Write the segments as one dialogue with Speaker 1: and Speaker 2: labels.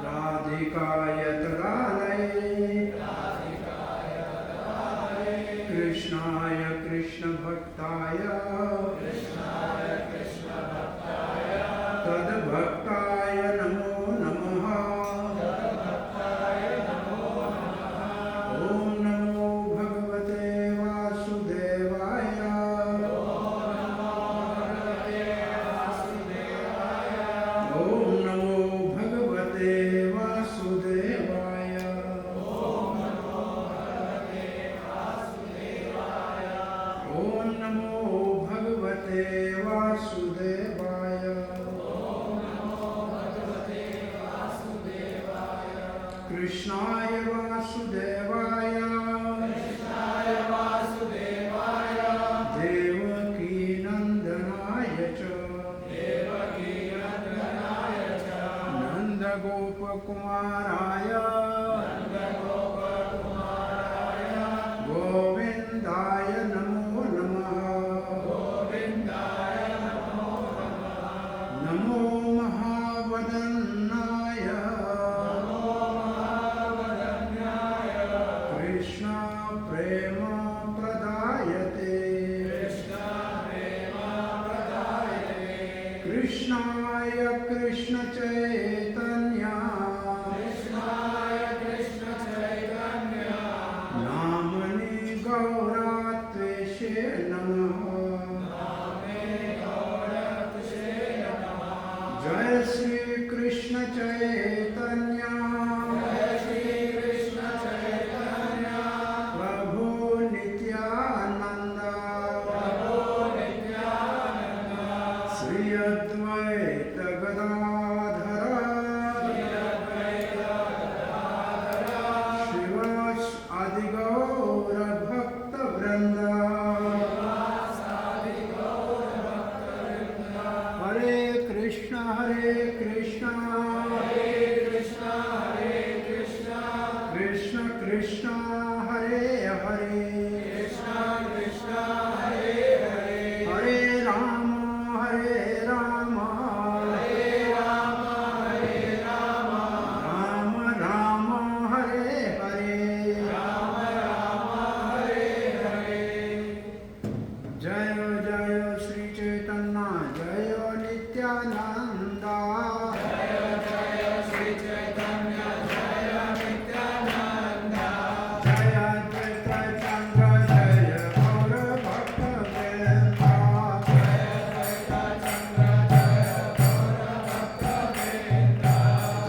Speaker 1: राधिकाय तदालये कृष्णाय कृष्ण भक्ताय तद्भक्ताय नमो नमः। ओम नमो भगवते वासुदेवाय। ओम नमो भगवते वासुदेवाय। ओम नमो भगवते वासुदेवाय। कृष्णाय वासुदेवाय देवकी नंदनाय च नंदगोपकुमाराय गोविंदाय नमो नमः। नमो महावदन्नाय कृष्ण प्रेम प्रदायते कृष्णाय कृष्ण चैतन्य नामनि गौरात्वेषे नमः। जय श्री कृष्ण चैतन्य प्रभु नित्यानंद श्री अद्वैत गदाधर शिवास आदि गौर भक्त वृंद। हरे कृष्ण कृष्ण कृष्ण हरे हरे हरे राम राम राम हरे हरे। जय जय श्री चैतन्य जय नित्यानंद। जय अद्वैत चंद्र जय गौर भक्त वृंद।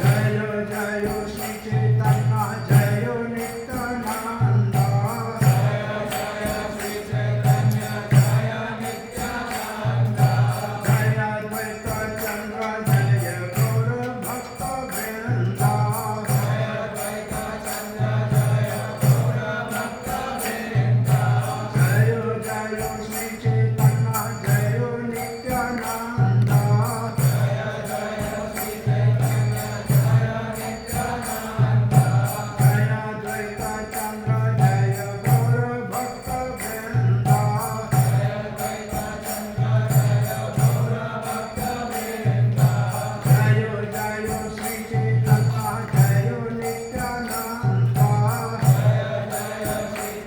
Speaker 1: जय जय श्री चैतन्य जय नित्यानंद। जय अद्वैत चंद्र जय गौर भक्त वृंद। जय जय श्री चैतन्य जय नित्यानंद। जय अद्वैत चंद्र जय गौर भक्त वृंद। जय जय श्री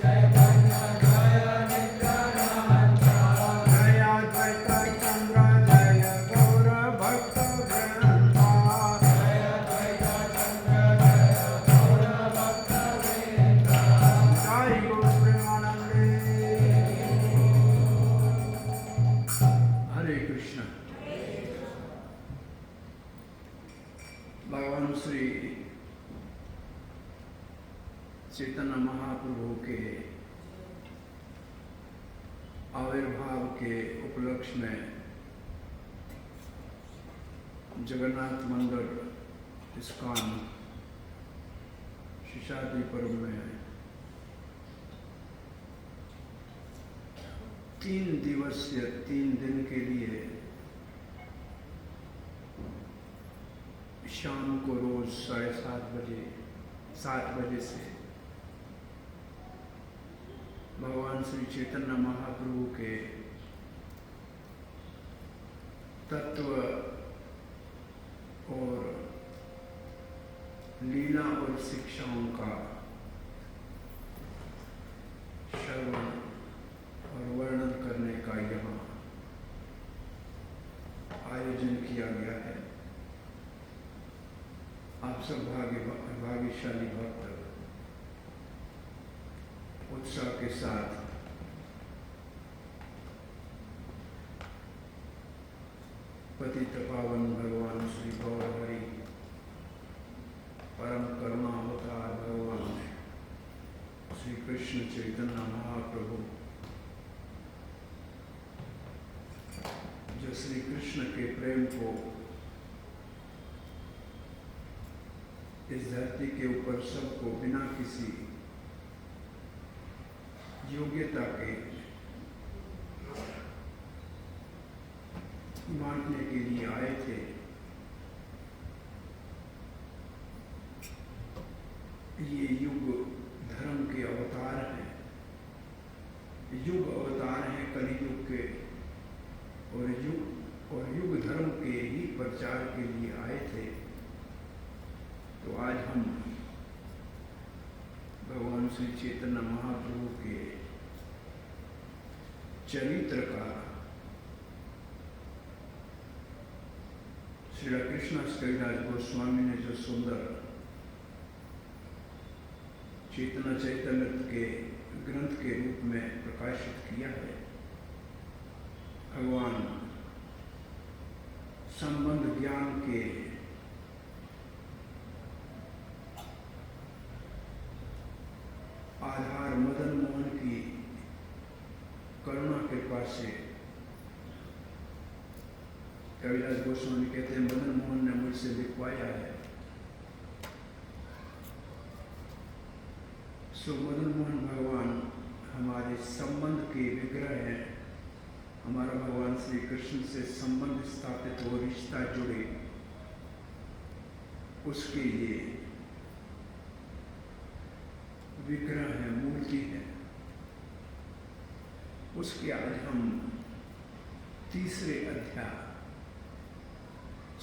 Speaker 1: चैतन्य जय नित्यानंद। जय अद्वैत चंद्र जय गौर भक्त वृंद। जय गुरु प्रेमानंदे। हरे कृष्ण। भगवान श्री चैतन्य महाप्रभु के आविर्भाव के उपलक्ष्य में जगन्नाथ मंदिर इस्कॉन शिशादी पर्व में 3 दिवसीय 3 दिन के लिए शाम को रोज 7 बजे से भगवान श्री चैतन्य महाप्रभु के तत्व और लीला और शिक्षाओं का श्रवण और वर्णन करने का यहाँ आयोजन किया गया है। आप सब भाग्यशाली भक्त उत्साह के साथ पतित पावन भगवान श्री गौर हरि परम करुणा अवतार भगवान श्री कृष्ण चैतन्य महाप्रभु, जो श्री कृष्ण के प्रेम को इस धरती के ऊपर सबको बिना किसी योग्यता के बांटने के लिए आए थे। ये युग धर्म के अवतार हैं, युग अवतार हैं कलियुग के, और युग धर्म के ही प्रचार के लिए आए थे। तो आज हम भगवान श्री चैतन्य महाप्रभु के चरित्र का श्री कृष्ण कविराज गोस्वामी ने जो सुंदर चेतना चैतन्य के ग्रंथ के रूप में प्रकाशित किया है। भगवान संबंध ज्ञान के आधार मदन मोहन की करुणा कृपा से, कविराज गोस्वामी कहते हैं मदन मोहन ने मुझसे लिखवाया है। सो मदन मोहन भगवान हमारे संबंध के विग्रह हैं। हमारा भगवान श्री कृष्ण से संबंध स्थापित हो, रिश्ता जुड़े, उसके लिए विग्रह है, मूर्ति है। उसके आज हम तीसरे अध्याय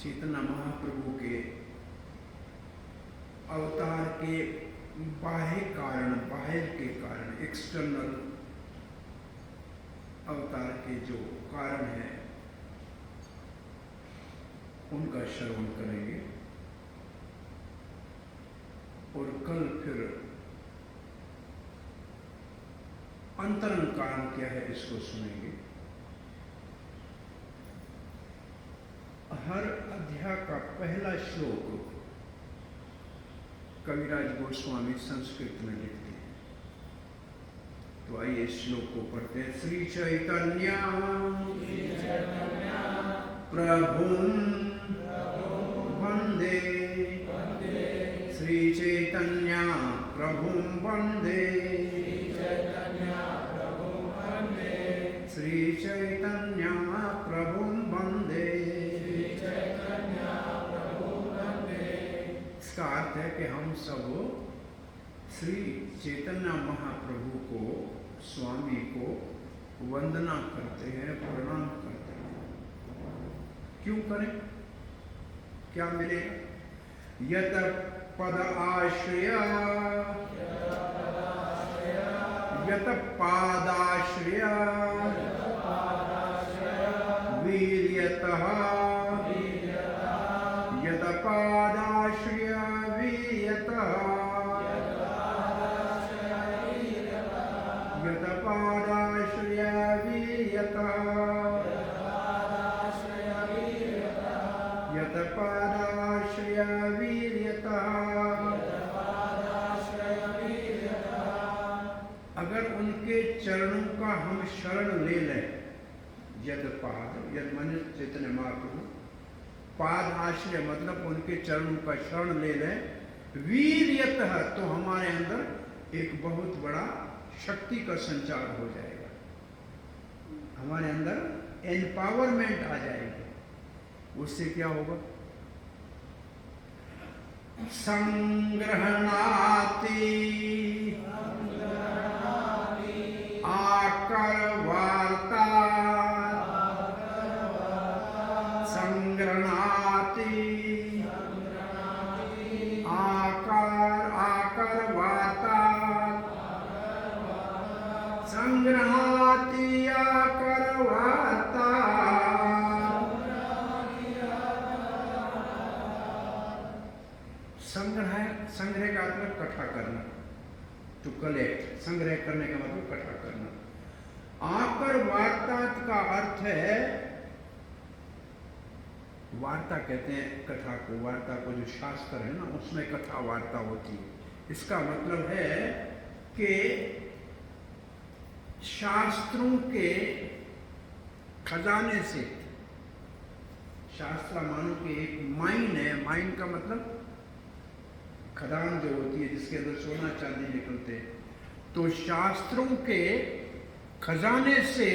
Speaker 1: चेतना महाप्रभु के अवतार के बाह्य कारण, बाहर के कारण, एक्सटर्नल अवतार के जो कारण हैं उनका श्रवण करेंगे और कल फिर अंतरंग कारण क्या है इसको सुनेंगे। हर अध्याय का पहला श्लोक कविराज गोस्वामी संस्कृत में लिखते हैं। तो आइए इस श्लोक को पढ़ते हैं। श्री चैतन्य प्रभुं वंदे, श्री चैतन्य प्रभुं वंदे, श्री चैतन्य प्रभुं वंदे। इसका अर्थ है कि हम सब श्री चैतन्य महाप्रभु को, स्वामी को वंदना करते हैं, प्रणाम करते हैं। क्यों करें? क्या मिलेगा? यत पद आश्रय, यत पादाश्रय वीर्यतः, यत पादाश्रय वीर्यतः, यत पादाश्रय वीर्यतः, यत पादाश्रय वीर्यतः। अगर उनके चरणों का हम शरण ले लें, यद पाद, यद मन चैतन्य महाप्रभु, पाद आश्रय मतलब उनके चरणों का शरण ले लें, वीर्यतः, तो हमारे अंदर एक बहुत बड़ा शक्ति का संचार हो जाएगा, हमारे अंदर एम्पावरमेंट आ जाएगी। उससे क्या होगा? संग्रहणाति आकर वार्ता संग्रहणाति आकार आकर वाता संग्रहाति आकर वाता संग्रह का मतलब इकट्ठा करना, टू कलेक्ट। संग्रह करने का मतलब इकट्ठा करना। आकर वार्ता का अर्थ है, वार्ता कहते हैं कथा को, वार्ता को जो शास्त्र है ना उसमें कथा वार्ता होती है। इसका मतलब है कि शास्त्रों के खजाने से, शास्त्र मानो कि एक माइन है, माइन का मतलब खदान जो होती है जिसके अंदर सोना चांदी निकलते हैं, तो शास्त्रों के खजाने से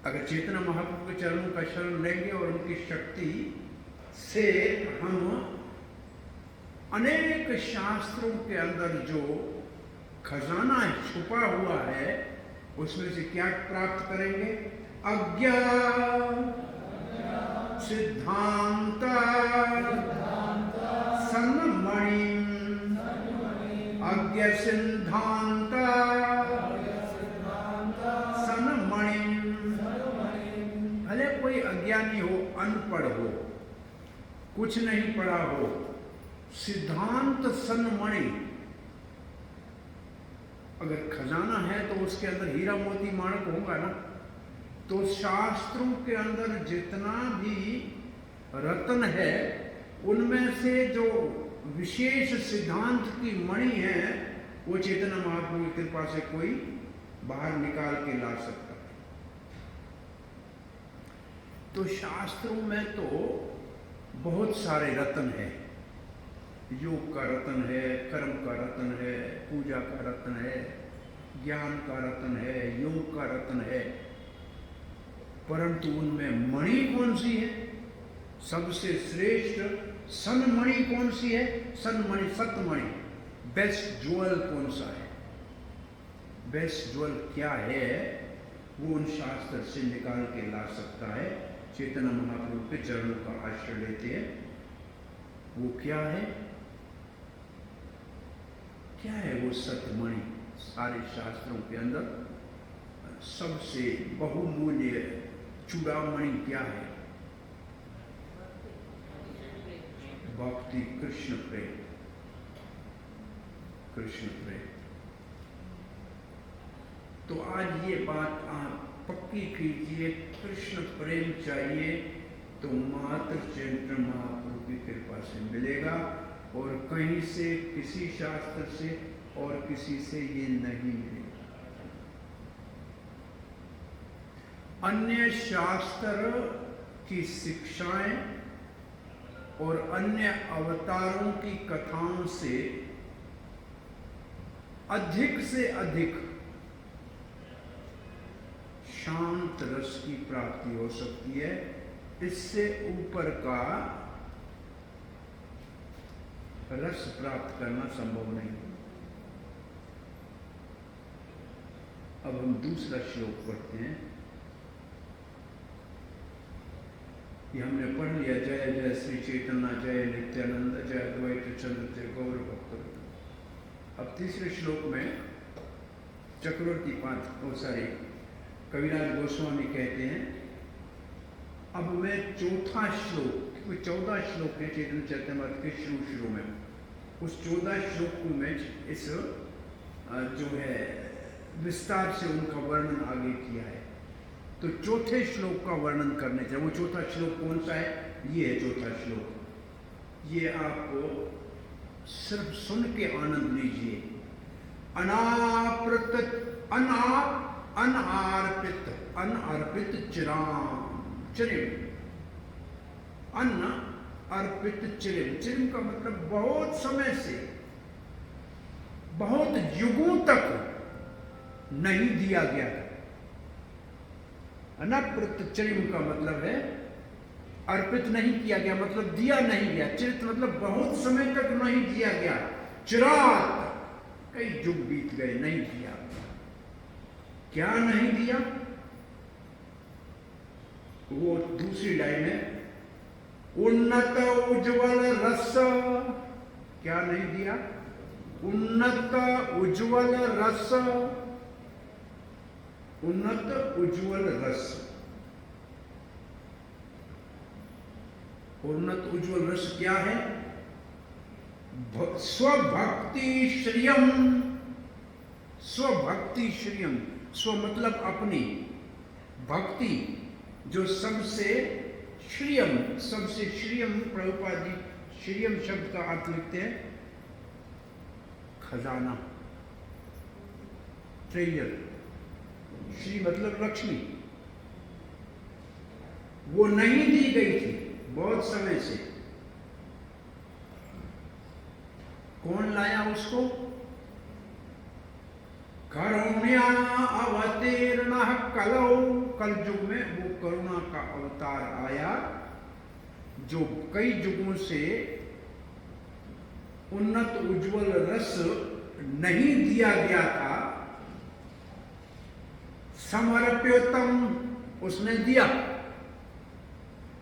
Speaker 1: अगर चेतना महाप्रभु के चरणों का शरण लेंगे और उनकी शक्ति से हम अनेक शास्त्रों के अंदर जो खजाना छुपा हुआ है उसमें से क्या प्राप्त करेंगे? अज्ञान सिद्धांत सन्मणि, अज्ञ सिद्धांत सन्मणि। भले कोई अज्ञानी हो, अनपढ़ हो, कुछ नहीं पढ़ा हो, सिद्धांत सन्मणि, अगर खजाना है तो उसके अंदर हीरा मोती माणक होगा ना। तो शास्त्रों के अंदर जितना भी रत्न है उनमें से जो विशेष सिद्धांत की मणि है वो चेतना महाप्रभु की कृपा से कोई बाहर निकाल के ला सकता है। तो शास्त्रों में तो बहुत सारे रत्न हैं। योग का रत्न है, कर्म का रत्न है, पूजा का रत्न है, ज्ञान का रत्न है, योग का रत्न है, परंतु उनमें मणि कौन सी है? सबसे श्रेष्ठ सन्मणि कौन सी है? सन्मणि, सतमणि, बेस्ट ज्वेल कौन सा है? बेस्ट ज्वेल क्या है वो उन शास्त्र से निकाल के ला सकता है। चेतना महाप्रभु के चरणों का आश्रय लेते हैं। वो क्या है? क्या है वो सतमणि? सारे शास्त्रों के अंदर सबसे बहुमूल्य चूड़ामणि क्या है? भक्ति, कृष्ण प्रेम, कृष्ण प्रेम। तो आज ये बात आप पक्की कीजिए, कृष्ण प्रेम चाहिए तो मात्र चैतन्य महाप्रभु की कृपा से मिलेगा और कहीं से, किसी शास्त्र से और किसी से ये नहीं मिलेगा। अन्य शास्त्र की शिक्षाएं और अन्य अवतारों की कथाओं से अधिक शांत रस की प्राप्ति हो सकती है। इससे ऊपर का रस प्राप्त करना संभव नहीं। अब हम दूसरा श्लोक पढ़ते हैं। ये हमने पढ़ लिया, जय जय श्री चैतन्य, जय नित्यानंद, जय अद्वैत चंद्र, जय गौर भक्त। अब तीसरे श्लोक में चक्रवर्ती कविराज गोस्वामी कहते हैं, अब मैं चौथा श्लोक, क्योंकि 14 श्लोक है चैतन्य चरितमृत के शुरू में, उस 14 श्लोक को मैं इस जो है विस्तार से उनका वर्णन आगे किया है। तो चौथे श्लोक का वर्णन करने चाहिए। वो चौथा श्लोक कौन सा है? ये है चौथा श्लोक। ये आपको सिर्फ सुन के आनंद लीजिए। अनअर्पित चिरिम, अन्न अर्पित चिरिम। चिरिम का मतलब बहुत समय से, बहुत युगों तक नहीं दिया गया। अनर्पित चिरिम का मतलब है अर्पित नहीं किया गया, मतलब दिया नहीं गया। चिरित मतलब बहुत समय तक नहीं दिया गया। चिरात, कई युग बीत गए, नहीं दिया। क्या नहीं दिया? वो दूसरी लाइन है, उन्नत उज्ज्वल रस, क्या नहीं दिया? उन्नत उज्ज्वल रस, उन्नत उज्ज्वल रस। उन्नत उज्ज्वल रस क्या है? स्वभक्ति श्रियम, स्वभक्ति श्रियम, स्व मतलब अपनी, भक्ति जो सबसे श्रियम, सबसे श्रियम। प्रभुपाद जी श्रियम शब्द का अर्थ लिखते हैं खजाना, ट्रेजर। श्री मतलब लक्ष्मी। वो नहीं दी गई थी बहुत समय से। कौन लाया उसको? करुण्या अवतीर्ण कलौ, कल युग में वो करुणा का अवतार आया, जो कई युगों से उन्नत उज्ज्वल रस नहीं दिया गया था। समर्प्योतम, उसने दिया,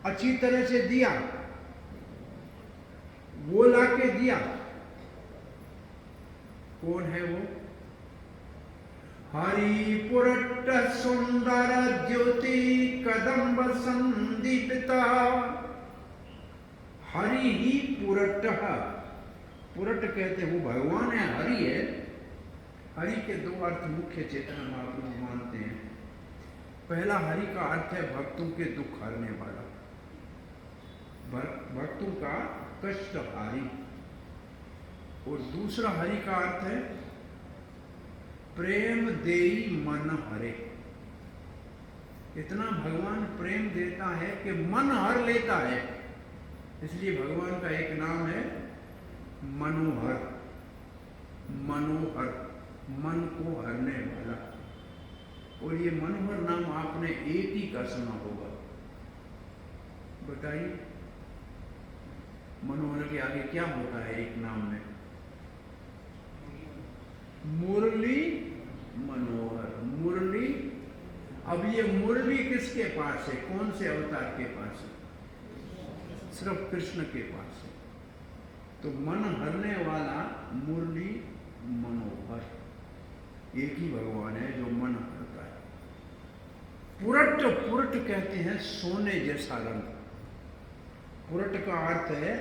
Speaker 1: अच्छी तरह से दिया, वो लाके दिया। कौन है वो? हरि पुरट्ट सुंदर ज्योति कदम्ब संदीपिता। हरि ही पुरट्ट, पुरट्ट कहते वो भगवान है, हरि है। हरि के दो अर्थ मुख्य चेतना महाप्रभु मानते हैं। पहला हरि का अर्थ है भक्तों के दुख हरने वाला, भक्तों का कष्ट हारी। और दूसरा हरि का अर्थ है प्रेम देई मन हरे। इतना भगवान प्रेम देता है कि मन हर लेता है। इसलिए भगवान का एक नाम है मनोहर, मनोहर, मन को हरने वाला। और ये मनोहर नाम आपने एक ही का सुना होगा, बताइए मनोहर के आगे क्या होता है एक नाम में? मुरली मनोहर, मुरली। अब ये मुरली किसके पास है? कौन से अवतार के पास है? सिर्फ कृष्ण के पास है। तो मन हरने वाला मुरली मनोहर एक ही भगवान है जो मन हरता है। पुरट, पुरट कहते हैं सोने जैसा रंग। पुरट का अर्थ है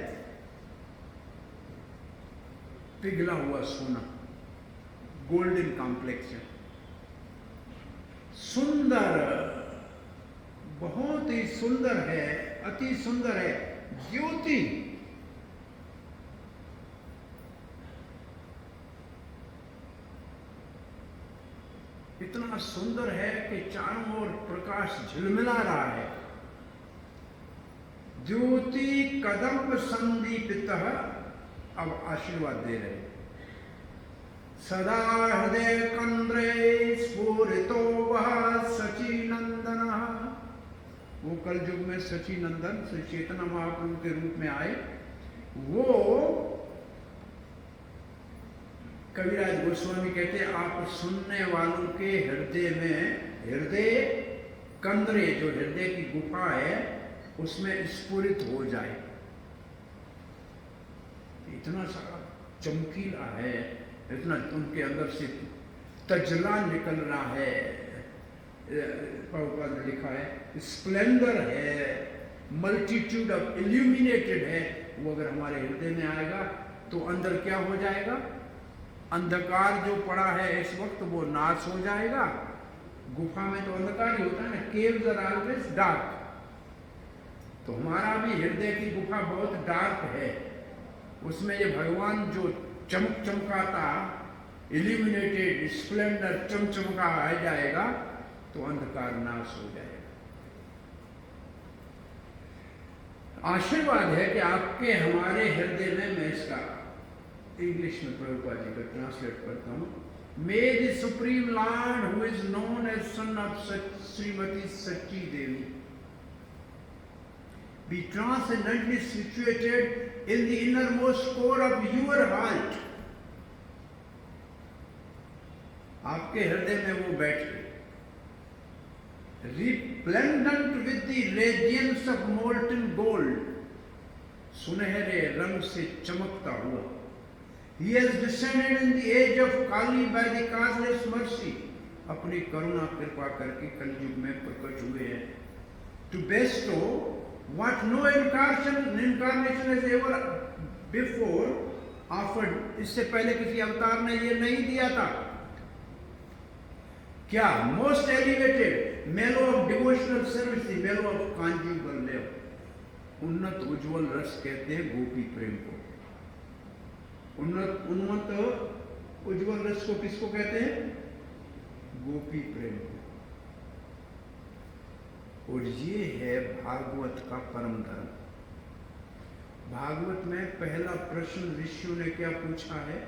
Speaker 1: पिघला हुआ सोना, गोल्डन कॉम्प्लेक्शन। सुंदर, बहुत ही सुंदर है, अति सुंदर है। ज्योति, इतना सुंदर है कि चारों ओर प्रकाश झिलमिला रहा है। ज्योति कदम्ब संदीपितः, अब आशीर्वाद दे रहे। सदा हृदय कंद्रे स्फुरितो वह सचिनंदन। वो कल युग में सचिनंदन श्री चैतन्य महाप्रभु के रूप में आए। वो कविराज गोस्वामी कहते हैं आप सुनने वालों के हृदय में, हृदय कंद्रे जो हृदय की गुफा है उसमें स्फुरित हो जाए। इतना सारा चमकीला है, इतना उनके अंदर से तजला निकल रहा है। प्रभुपाद ने लिखा है स्प्लेंडर है, मल्टीट्यूड ऑफ इल्यूमिनेटेड है। वो अगर हमारे हृदय में आएगा तो अंदर क्या हो जाएगा? अंधकार जो पड़ा है इस वक्त वो नाश हो जाएगा। गुफा में तो अंधकार ही होता है ना, केव्स आर ऑलवेज डार्क। तो हमारा भी हृदय की गुफा बहुत डार्क है। उसमें ये भगवान जो चमक चमकाता, इल्यूमिनेटेड स्प्लेंडर चमचमका आ जाएगा तो अंधकार नाश हो जाएगा। आशीर्वाद है कि आपके हमारे हृदय में, मैं इसका इंग्लिश में प्रभुपाद जी का ट्रांसलेट करता हूं। May the supreme lord who is known as son of Shrimati Sachi Devi be transcendently situated in the innermost core of your heart. आपके हृदय में वो बैठे, resplendent with the radiance of molten gold, सुनहरे रंग से चमकता हुआ। He has descended in the age of Kali by the causeless mercy, अपनी करुणा कृपा करके कलयुग में प्रकट हुए हैं। To bestow what no incarnation has ever before offered, इससे पहले किसी अवतार ने ये नहीं दिया था। क्या? Most elevated mellow of devotional service, the mellow of conjugal love, उन्नत उज्जवल रस कहते हैं गोपी प्रेम को। उन्नत उज्जवल रस को किसको कहते हैं? गोपी प्रेम को। और ये है भागवत का परम धर्म। भागवत में पहला प्रश्न ऋषियों ने क्या पूछा है?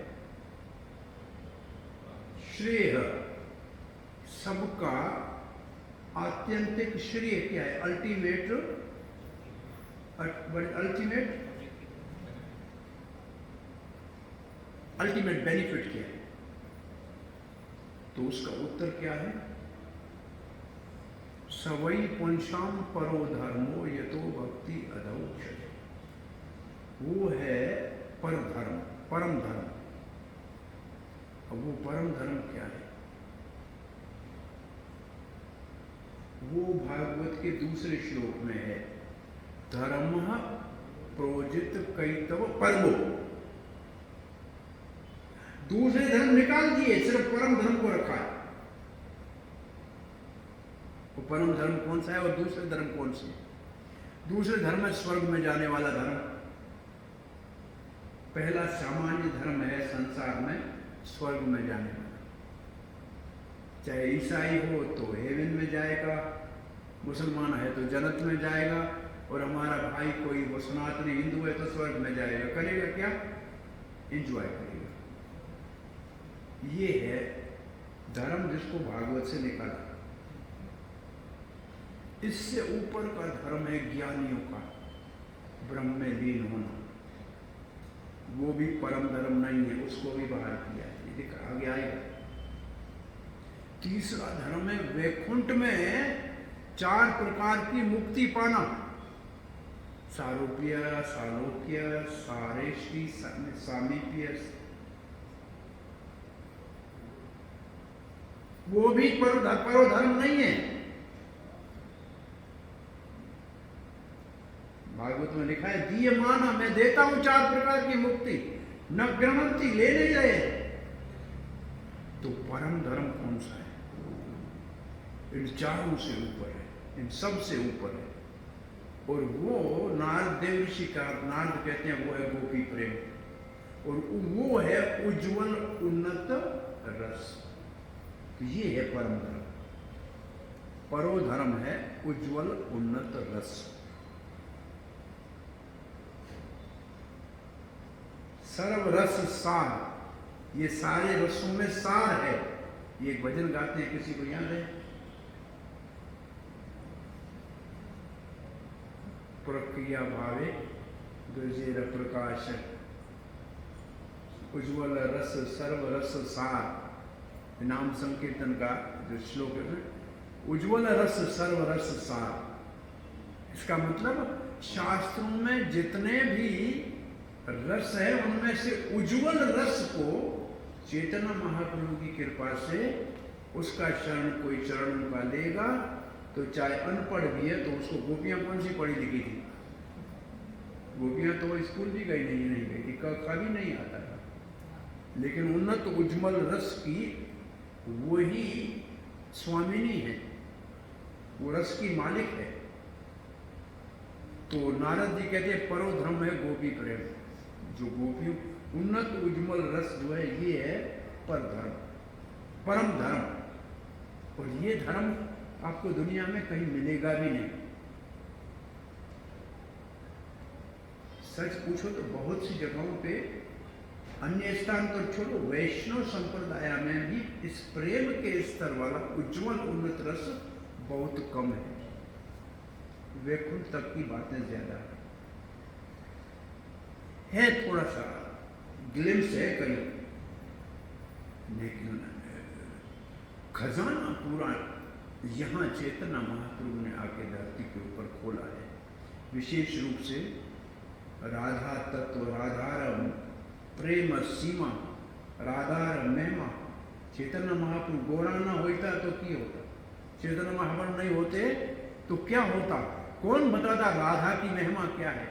Speaker 1: श्रेय, सबका आत्यंतिक श्रेय क्या है? अल्टीमेट बेनिफिट क्या है? तो उसका उत्तर क्या है? सवई पुंसाम परो धर्मो यतो भक्ति अधौक्षज, वो है पर धर्म, परम धर्म। अब वो परम धर्म क्या है? वो भागवत के दूसरे श्लोक में है, धर्म प्रोजित कैतव परमो। दूसरे धर्म निकाल दिए, सिर्फ परम धर्म को रखा है। वो परम धर्म कौन सा है और दूसरे धर्म कौन से? दूसरे धर्म है स्वर्ग में जाने वाला धर्म। पहला सामान्य धर्म है संसार में स्वर्ग में जाने वाला। चाहे ईसाई हो तो हेवन में जाएगा, मुसलमान है तो जन्नत में जाएगा, और हमारा भाई कोई वो सनातनी हिंदू है तो स्वर्ग में जाएगा। करेगा क्या? एंजॉय करेगा। ये है धर्म जिसको भागवत से निकाला। इससे ऊपर का धर्म है ज्ञानियों का, ब्रह्म में लीन होना। वो भी परम धर्म नहीं है, उसको भी बाहर किया है, ये देखा आगे आएगा। तीसरा धर्म है वैकुंठ में 4 प्रकार की मुक्ति पाना, सारूप्य, सालोक्य, सारेष्टि, सामीप्य। वो भी परो धर्म नहीं है। भागवत में लिखा है, दिए माना, मैं देता हूं 4 प्रकार की मुक्ति, न ग्रहणती, ले नहीं रहे। तो परम धर्म कौन सा है? इन चारों से ऊपर है, इन सब से ऊपर है। और वो नारद देव ऋषि का, नारद कहते हैं वो है गोपी प्रेम, और वो है उज्जवल उन्नत रस। तो ये है परम धर्म। परो धर्म है उज्जवल उन्नत रस। सर्व रस सार, ये सारे रसों में सार है। ये एक भजन गाते हैं, किसी को याद है? प्रक्रिया भावे गजेर प्रकाश, उज्ज्वल रस सर्व रस सार, नाम संकीर्तन का जो श्लोक है, उज्ज्वल रस सर्व रस सार। इसका मतलब शास्त्रों में जितने भी रस है उनमें से उज्ज्वल रस को चैतन्य महाप्रभु की कृपा से उसका शरण कोई चरण का लेगा तो चाहे अनपढ़ भी है तो उसको, गोपियां कौन सी पढ़ी लिखी थी? गोपियां तो स्कूल भी गई नहीं गई थी, का भी नहीं आता था, लेकिन उन्नत उज्ज्वल रस की वही स्वामिनी है, वो रस की मालिक है। तो नारद जी कहते हैं परो धर्म है गोपी प्रेम। जो गोपियों उन्नत उज्ज्वल रस जो है ये है पर धर्म, परम धर्म। और ये धर्म आपको दुनिया में कहीं मिलेगा भी नहीं। सच पूछो तो बहुत सी जगहों पे, अन्य स्थान तो छोड़ो, वैष्णव संप्रदाय में भी इस प्रेम के स्तर वाला उज्ज्वल उन्नत रस बहुत कम है। वैकुंठ तक की बातें ज्यादा है थोड़ा सा ग्लिम्स है कहीं, लेकिन खजाना पूरा यहाँ चैतन्य महाप्रभु ने आके धरती के ऊपर खोला है। विशेष रूप से राधा तत्व, राधार प्रेम सीमा, राधार महिमा। चैतन्य महाप्रभु गोरा ना होता तो क्या होता, चैतन्य महाप्रभु नहीं होते तो क्या होता? कौन बताता राधा की महिमा क्या है?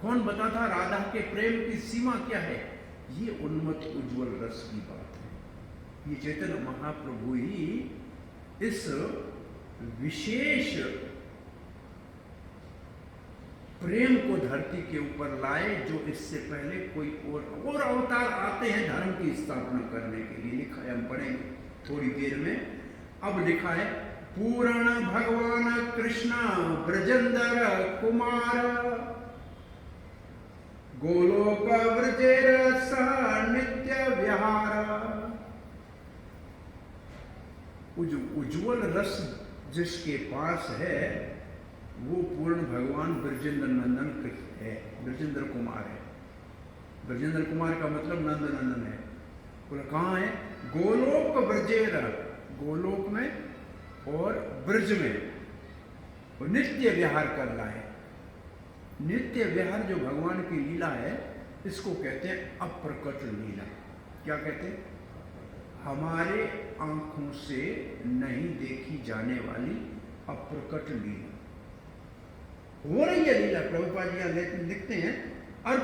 Speaker 1: कौन बताता राधा के प्रेम की सीमा क्या है? ये उन्मत्त उज्ज्वल रस की बात है। ये चैतन्य महाप्रभु ही इस विशेष प्रेम को धरती के ऊपर लाए, जो इससे पहले कोई और अवतार आते हैं धर्म की स्थापना करने के लिए। लिखा है, हम पढ़ेंगे थोड़ी देर में। अब लिखा है, पूर्ण भगवान कृष्ण ब्रजेंद्र कुमार, गोलोक व्रजेर सह नित्य विहार। उज्ज्वल रस जिसके पास है वो पूर्ण भगवान ब्रजेंद्र नंदन कृष्ण है, ब्रजेंद्र कुमार है। ब्रजेंद्र कुमार का मतलब नंद नंदन है। बोला कहाँ है? गोलोक ब्रजेर, गोलोक में और ब्रज में, और नित्य विहार कर रहा है। नित्य विहार जो भगवान की लीला है, इसको कहते हैं अप्रकट लीला। क्या कहते हैं? हमारे आंखों से नहीं देखी जाने वाली अप्रकट लीला हो रही है। लीला प्रभुपाद जी लिखते हैं, और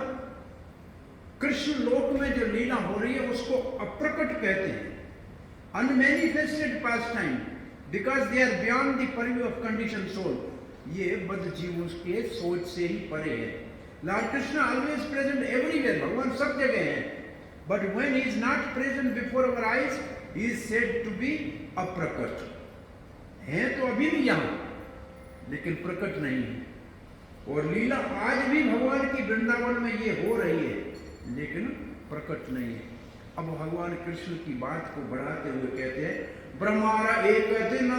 Speaker 1: कृष्ण लोक में जो लीला हो रही है उसको अप्रकट कहते हैं, unmanifested pastime, because they are beyond the purview of condition soul. ये बद्ध जीवों के सोच से ही परे है। Lord Krishna always present everywhere, भगवान सब जगह है, but when he is not present before our eyes, he is said to be अप्रकट। है तो अभी भी यहाँ, लेकिन प्रकट नहीं है। और लीला आज भी भगवान की वृंदावन में ये हो रही है, लेकिन प्रकट नहीं है। अब भगवान कृष्ण की बात को बढ़ाते हुए कहते हैं, ब्रह्मारा एक दिन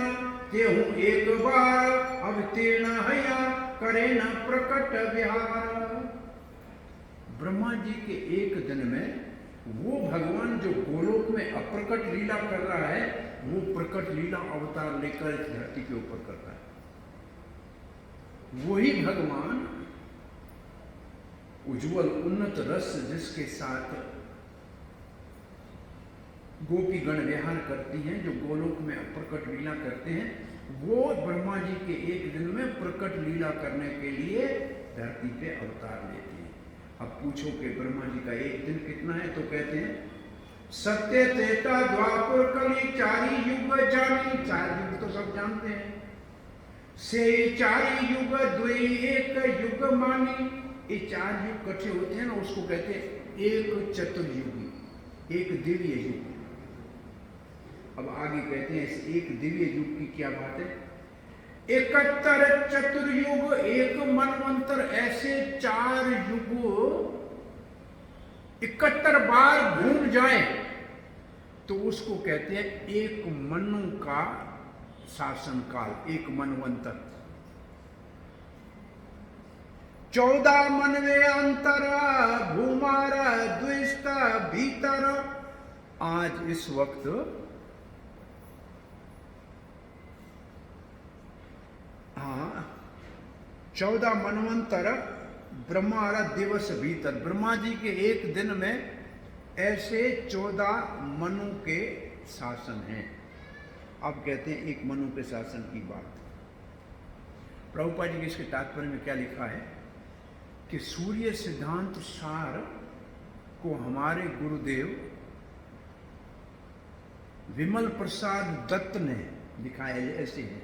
Speaker 1: तेहु एक बार, अवतीर्ण हया करे न प्रकट विहार। ब्रह्मा जी के एक दिन में वो भगवान जो गोलोक में अप्रकट लीला कर रहा है, वो प्रकट लीला अवतार लेकर इस धरती के ऊपर करता है। वही भगवान उज्ज्वल उन्नत रस जिसके साथ गोपीगण विहार करती हैं, जो गोलोक में अप्रकट लीला करते हैं, वो ब्रह्मा जी के एक दिन में प्रकट लीला करने के लिए धरती पे अवतार लेती है। अब पूछो कि ब्रह्मा जी का एक दिन कितना है, तो कहते हैं सत्य त्रेता द्वापर कली चारी युग जानी। चार युग तो सब जानते हैं। से चारी युग द्वि एक युग मानी। ये चार युग इकट्ठे होते हैं ना, उसको कहते हैं एक चतुर्युगी, एक दिव्य युग। अब आगे कहते हैं इस एक दिव्य युग की क्या बात है? 71 चतुर्युग एक मनवंतर, ऐसे चार युग 71 बार घूम जाए तो उसको कहते हैं एक मनु का शासन काल, एक मनवंतर। 14 मनवे अंतर भूमार द्विस्त भीतर। आज इस वक्त हाँ 14 मनवंतर ब्रह्मारा दिवस भीतर। ब्रह्मा जी के एक दिन में ऐसे 14 मनु के शासन हैं। अब कहते हैं एक मनु के शासन की बात। प्रभुपाद जी के इसके तात्पर्य में क्या लिखा है कि सूर्य सिद्धांत सार को हमारे गुरुदेव विमल प्रसाद दत्त ने लिखा है, ऐसे है,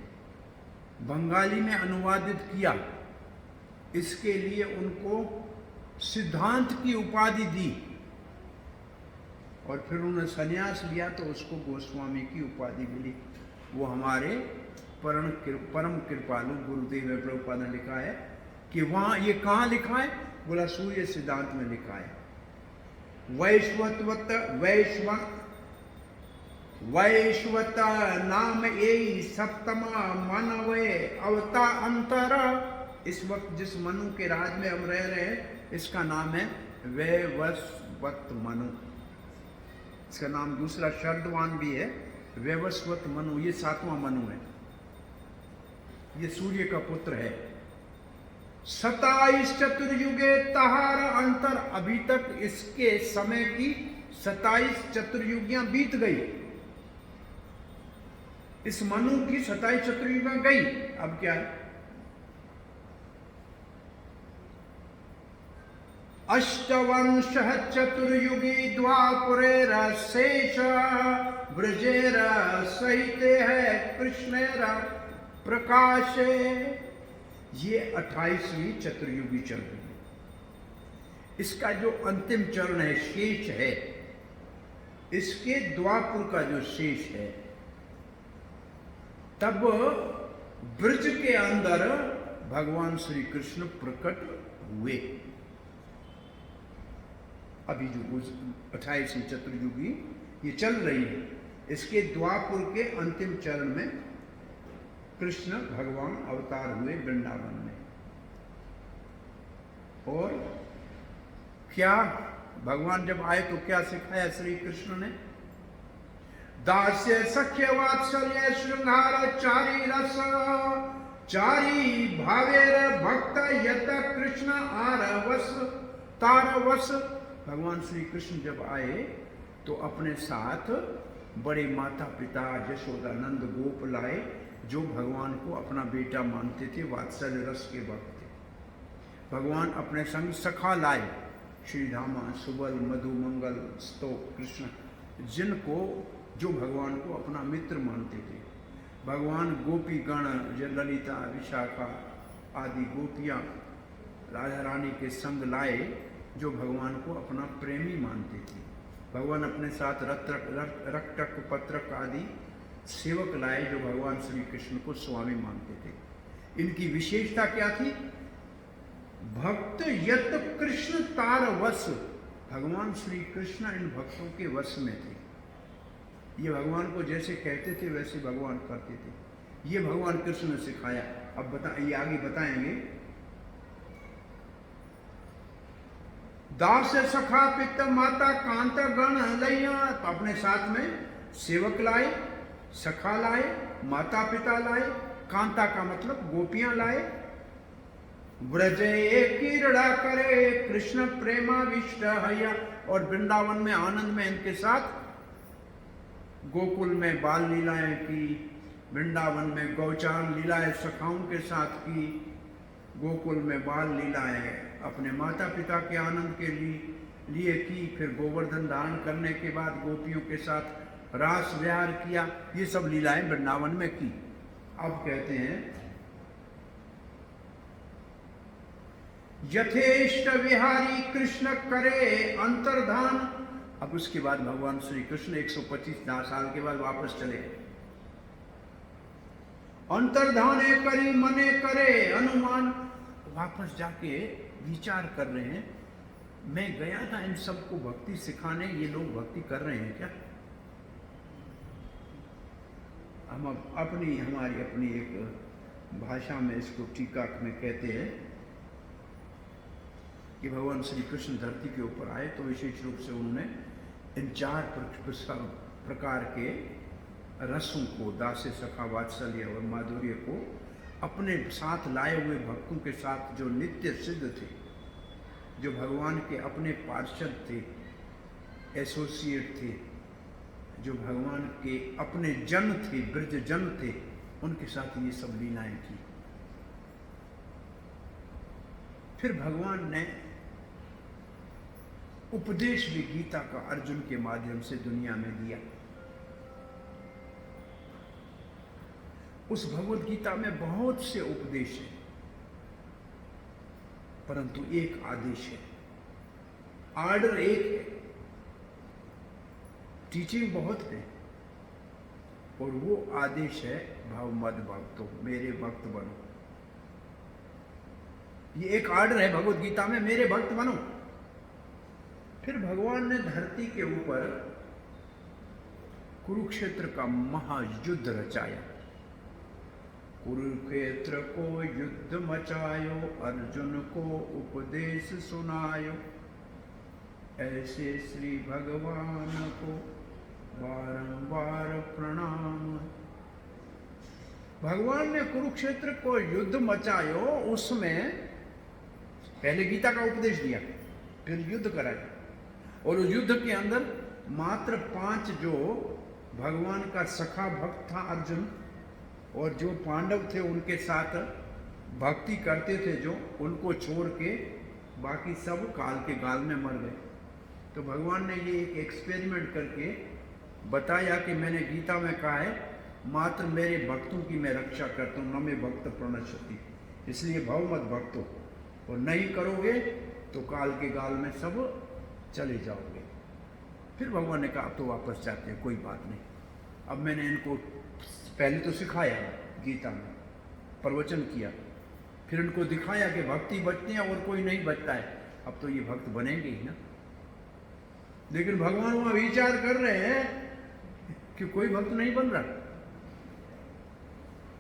Speaker 1: बंगाली में अनुवादित किया। इसके लिए उनको सिद्धांत की उपाधि दी और फिर उन्होंने संन्यास लिया तो उसको गोस्वामी की उपाधि मिली। वो हमारे परम कृपालु गुरुदेव प्रभुपाद ने लिखा है कि वहाँ ये कहाँ लिखा है? बोला सूर्य सिद्धांत में लिखा है। वैश्वत नाम ए सप्तमा मनवे अवता अंतर। इस वक्त जिस मनु के राज में हम रह रहे हैं, इसका नाम है वैवस्वत मनु। इसका नाम दूसरा शरदवान भी है, वैवस्वत मनु, ये 7वां मनु है, ये सूर्य का पुत्र है। 27 चतुर्युगे तहार अंतर, अभी तक इसके समय की 27 चतुर्युगियां बीत गई। इस मनु की 27 चतुर्युगियां गई, अब क्या है? अष्टवंश चतुर्युगी द्वापुरेर शेष, ब्रजेर सहित है कृष्णेर प्रकाशे। ये 28वीं चतुर्युगी चल रही है। इसका जो अंतिम चरण है, शेष है, इसके द्वापुर का जो शेष है, तब ब्रज के अंदर भगवान श्री कृष्ण प्रकट हुए। अभी जो 28वीं चतुर्युगी ये चल रही है, इसके द्वापुर के अंतिम चरण में कृष्ण भगवान अवतार हुए वृंदावन में। और क्या भगवान जब आए तो क्या सिखाया श्री कृष्ण ने? दास्य सख्य वात्सल्य श्रृंगार चारी रस, चारी भावेर भक्त यत कृष्ण आरवस तारवस। भगवान श्री कृष्ण जब आए तो अपने साथ बड़े माता पिता यशोदानंद गोप लाए, जो भगवान को अपना बेटा मानते थे, वात्सल्य रस के भक्त थे। भगवान अपने संग सखा लाए, श्रीधामा, सुबल, मधु, मंगल, स्तोक, कृष्ण, जिनको जो भगवान को अपना मित्र मानते थे। भगवान गोपी गण, ललिता, विशाखा आदि गोपियाँ राजा रानी के संग लाए, जो भगवान को अपना प्रेमी मानते थे। भगवान अपने साथ रक्तक पत्रक आदि सेवक लाए, जो भगवान श्री कृष्ण को स्वामी मानते थे। इनकी विशेषता क्या थी? भक्त यत कृष्ण तार वश, भगवान श्री कृष्ण इन भक्तों के वश में थे। ये भगवान को जैसे कहते थे वैसे भगवान करते थे। ये भगवान कृष्ण ने सिखाया। अब ये आगे बताएंगे। दास सखा पित माता कांत गण लैया, तो अपने साथ में सेवक लाए, सखा लाए, माता पिता लाए, कांता का मतलब गोपियां लाए। ब्रजे क्रीड़ा करे कृष्ण प्रेमाविष्ट हया, और वृंदावन में आनंद में इनके साथ गोकुल में बाल लीलाएं की, वृंदावन में गौचान लीलाएं सखाओं के साथ की, गोकुल में बाल लीलाएं अपने माता पिता के आनंद के लिए की। फिर गोवर्धन धारण करने के बाद गोपियों के साथ रास विहार किया। ये सब लीलाएं वृंदावन में की। अब कहते हैं यथेष्ट विहारी कृष्ण करे अंतर्धान। अब उसके बाद भगवान श्री कृष्ण 125 साल के बाद वापस चले। अंतर्धाने करी मने करे अनुमान, वापस जाके विचार कर रहे हैं, मैं गया था इन सबको भक्ति सिखाने, ये लोग भक्ति कर रहे हैं क्या? हम हमारी अपनी एक भाषा में इसको टीका में कहते हैं कि भगवान श्री कृष्ण धरती के ऊपर आए तो विशेष रूप से उन्होंने इन 4 प्रकार के रसों को, दास्य, सखा, वात्सल्य और माधुर्य को अपने साथ लाए हुए भक्तों के साथ, जो नित्य सिद्ध थे, जो भगवान के अपने पार्षद थे, एसोसिएट थे, जो भगवान के अपने जन थे, ब्रज जन थे, उनके साथ ये सब लीलाएं की। फिर भगवान ने उपदेश भी गीता का अर्जुन के माध्यम से दुनिया में दिया। उस भगवत गीता में बहुत से उपदेश हैं, परंतु एक आदेश है, आर्डर एक है। टीचिंग बहुत है, और वो आदेश है भाव मद भक्तो, मेरे भक्त बनो। ये एक आर्डर है भगवत गीता में, मेरे भक्त बनो। फिर भगवान ने धरती के ऊपर कुरुक्षेत्र का महायुद्ध रचाया। कुरुक्षेत्र को युद्ध मचायो, अर्जुन को उपदेश सुनायो, ऐसे श्री भगवान को बारंबार प्रणाम। भगवान ने कुरुक्षेत्र को युद्ध मचायो, उसमें पहले गीता का उपदेश दिया, फिर युद्ध कराया, और उस युद्ध के अंदर मात्र 5 जो भगवान का सखा भक्त था अर्जुन, और जो पांडव थे उनके साथ भक्ति करते थे जो, उनको छोड़ के बाकी सब काल के गाल में मर गए। तो भगवान ने ये एक एक्सपेरिमेंट करके बताया कि मैंने गीता में कहा है मात्र मेरे भक्तों की मैं रक्षा करता हूँ, न मैं भक्त प्रणश्यति, इसलिए भव मत भक्तो, और नहीं करोगे तो काल के गाल में सब चले जाओगे। फिर भगवान ने कहा अब तो वापस जाते हैं, कोई बात नहीं। अब मैंने इनको पहले तो सिखाया गीता में, प्रवचन किया, फिर उनको दिखाया कि भक्ति बचती है और कोई नहीं बचता है, अब तो ये भक्त बनेंगे ही ना। लेकिन भगवान वहां विचार कर रहे हैं कि कोई भक्त नहीं बन रहा,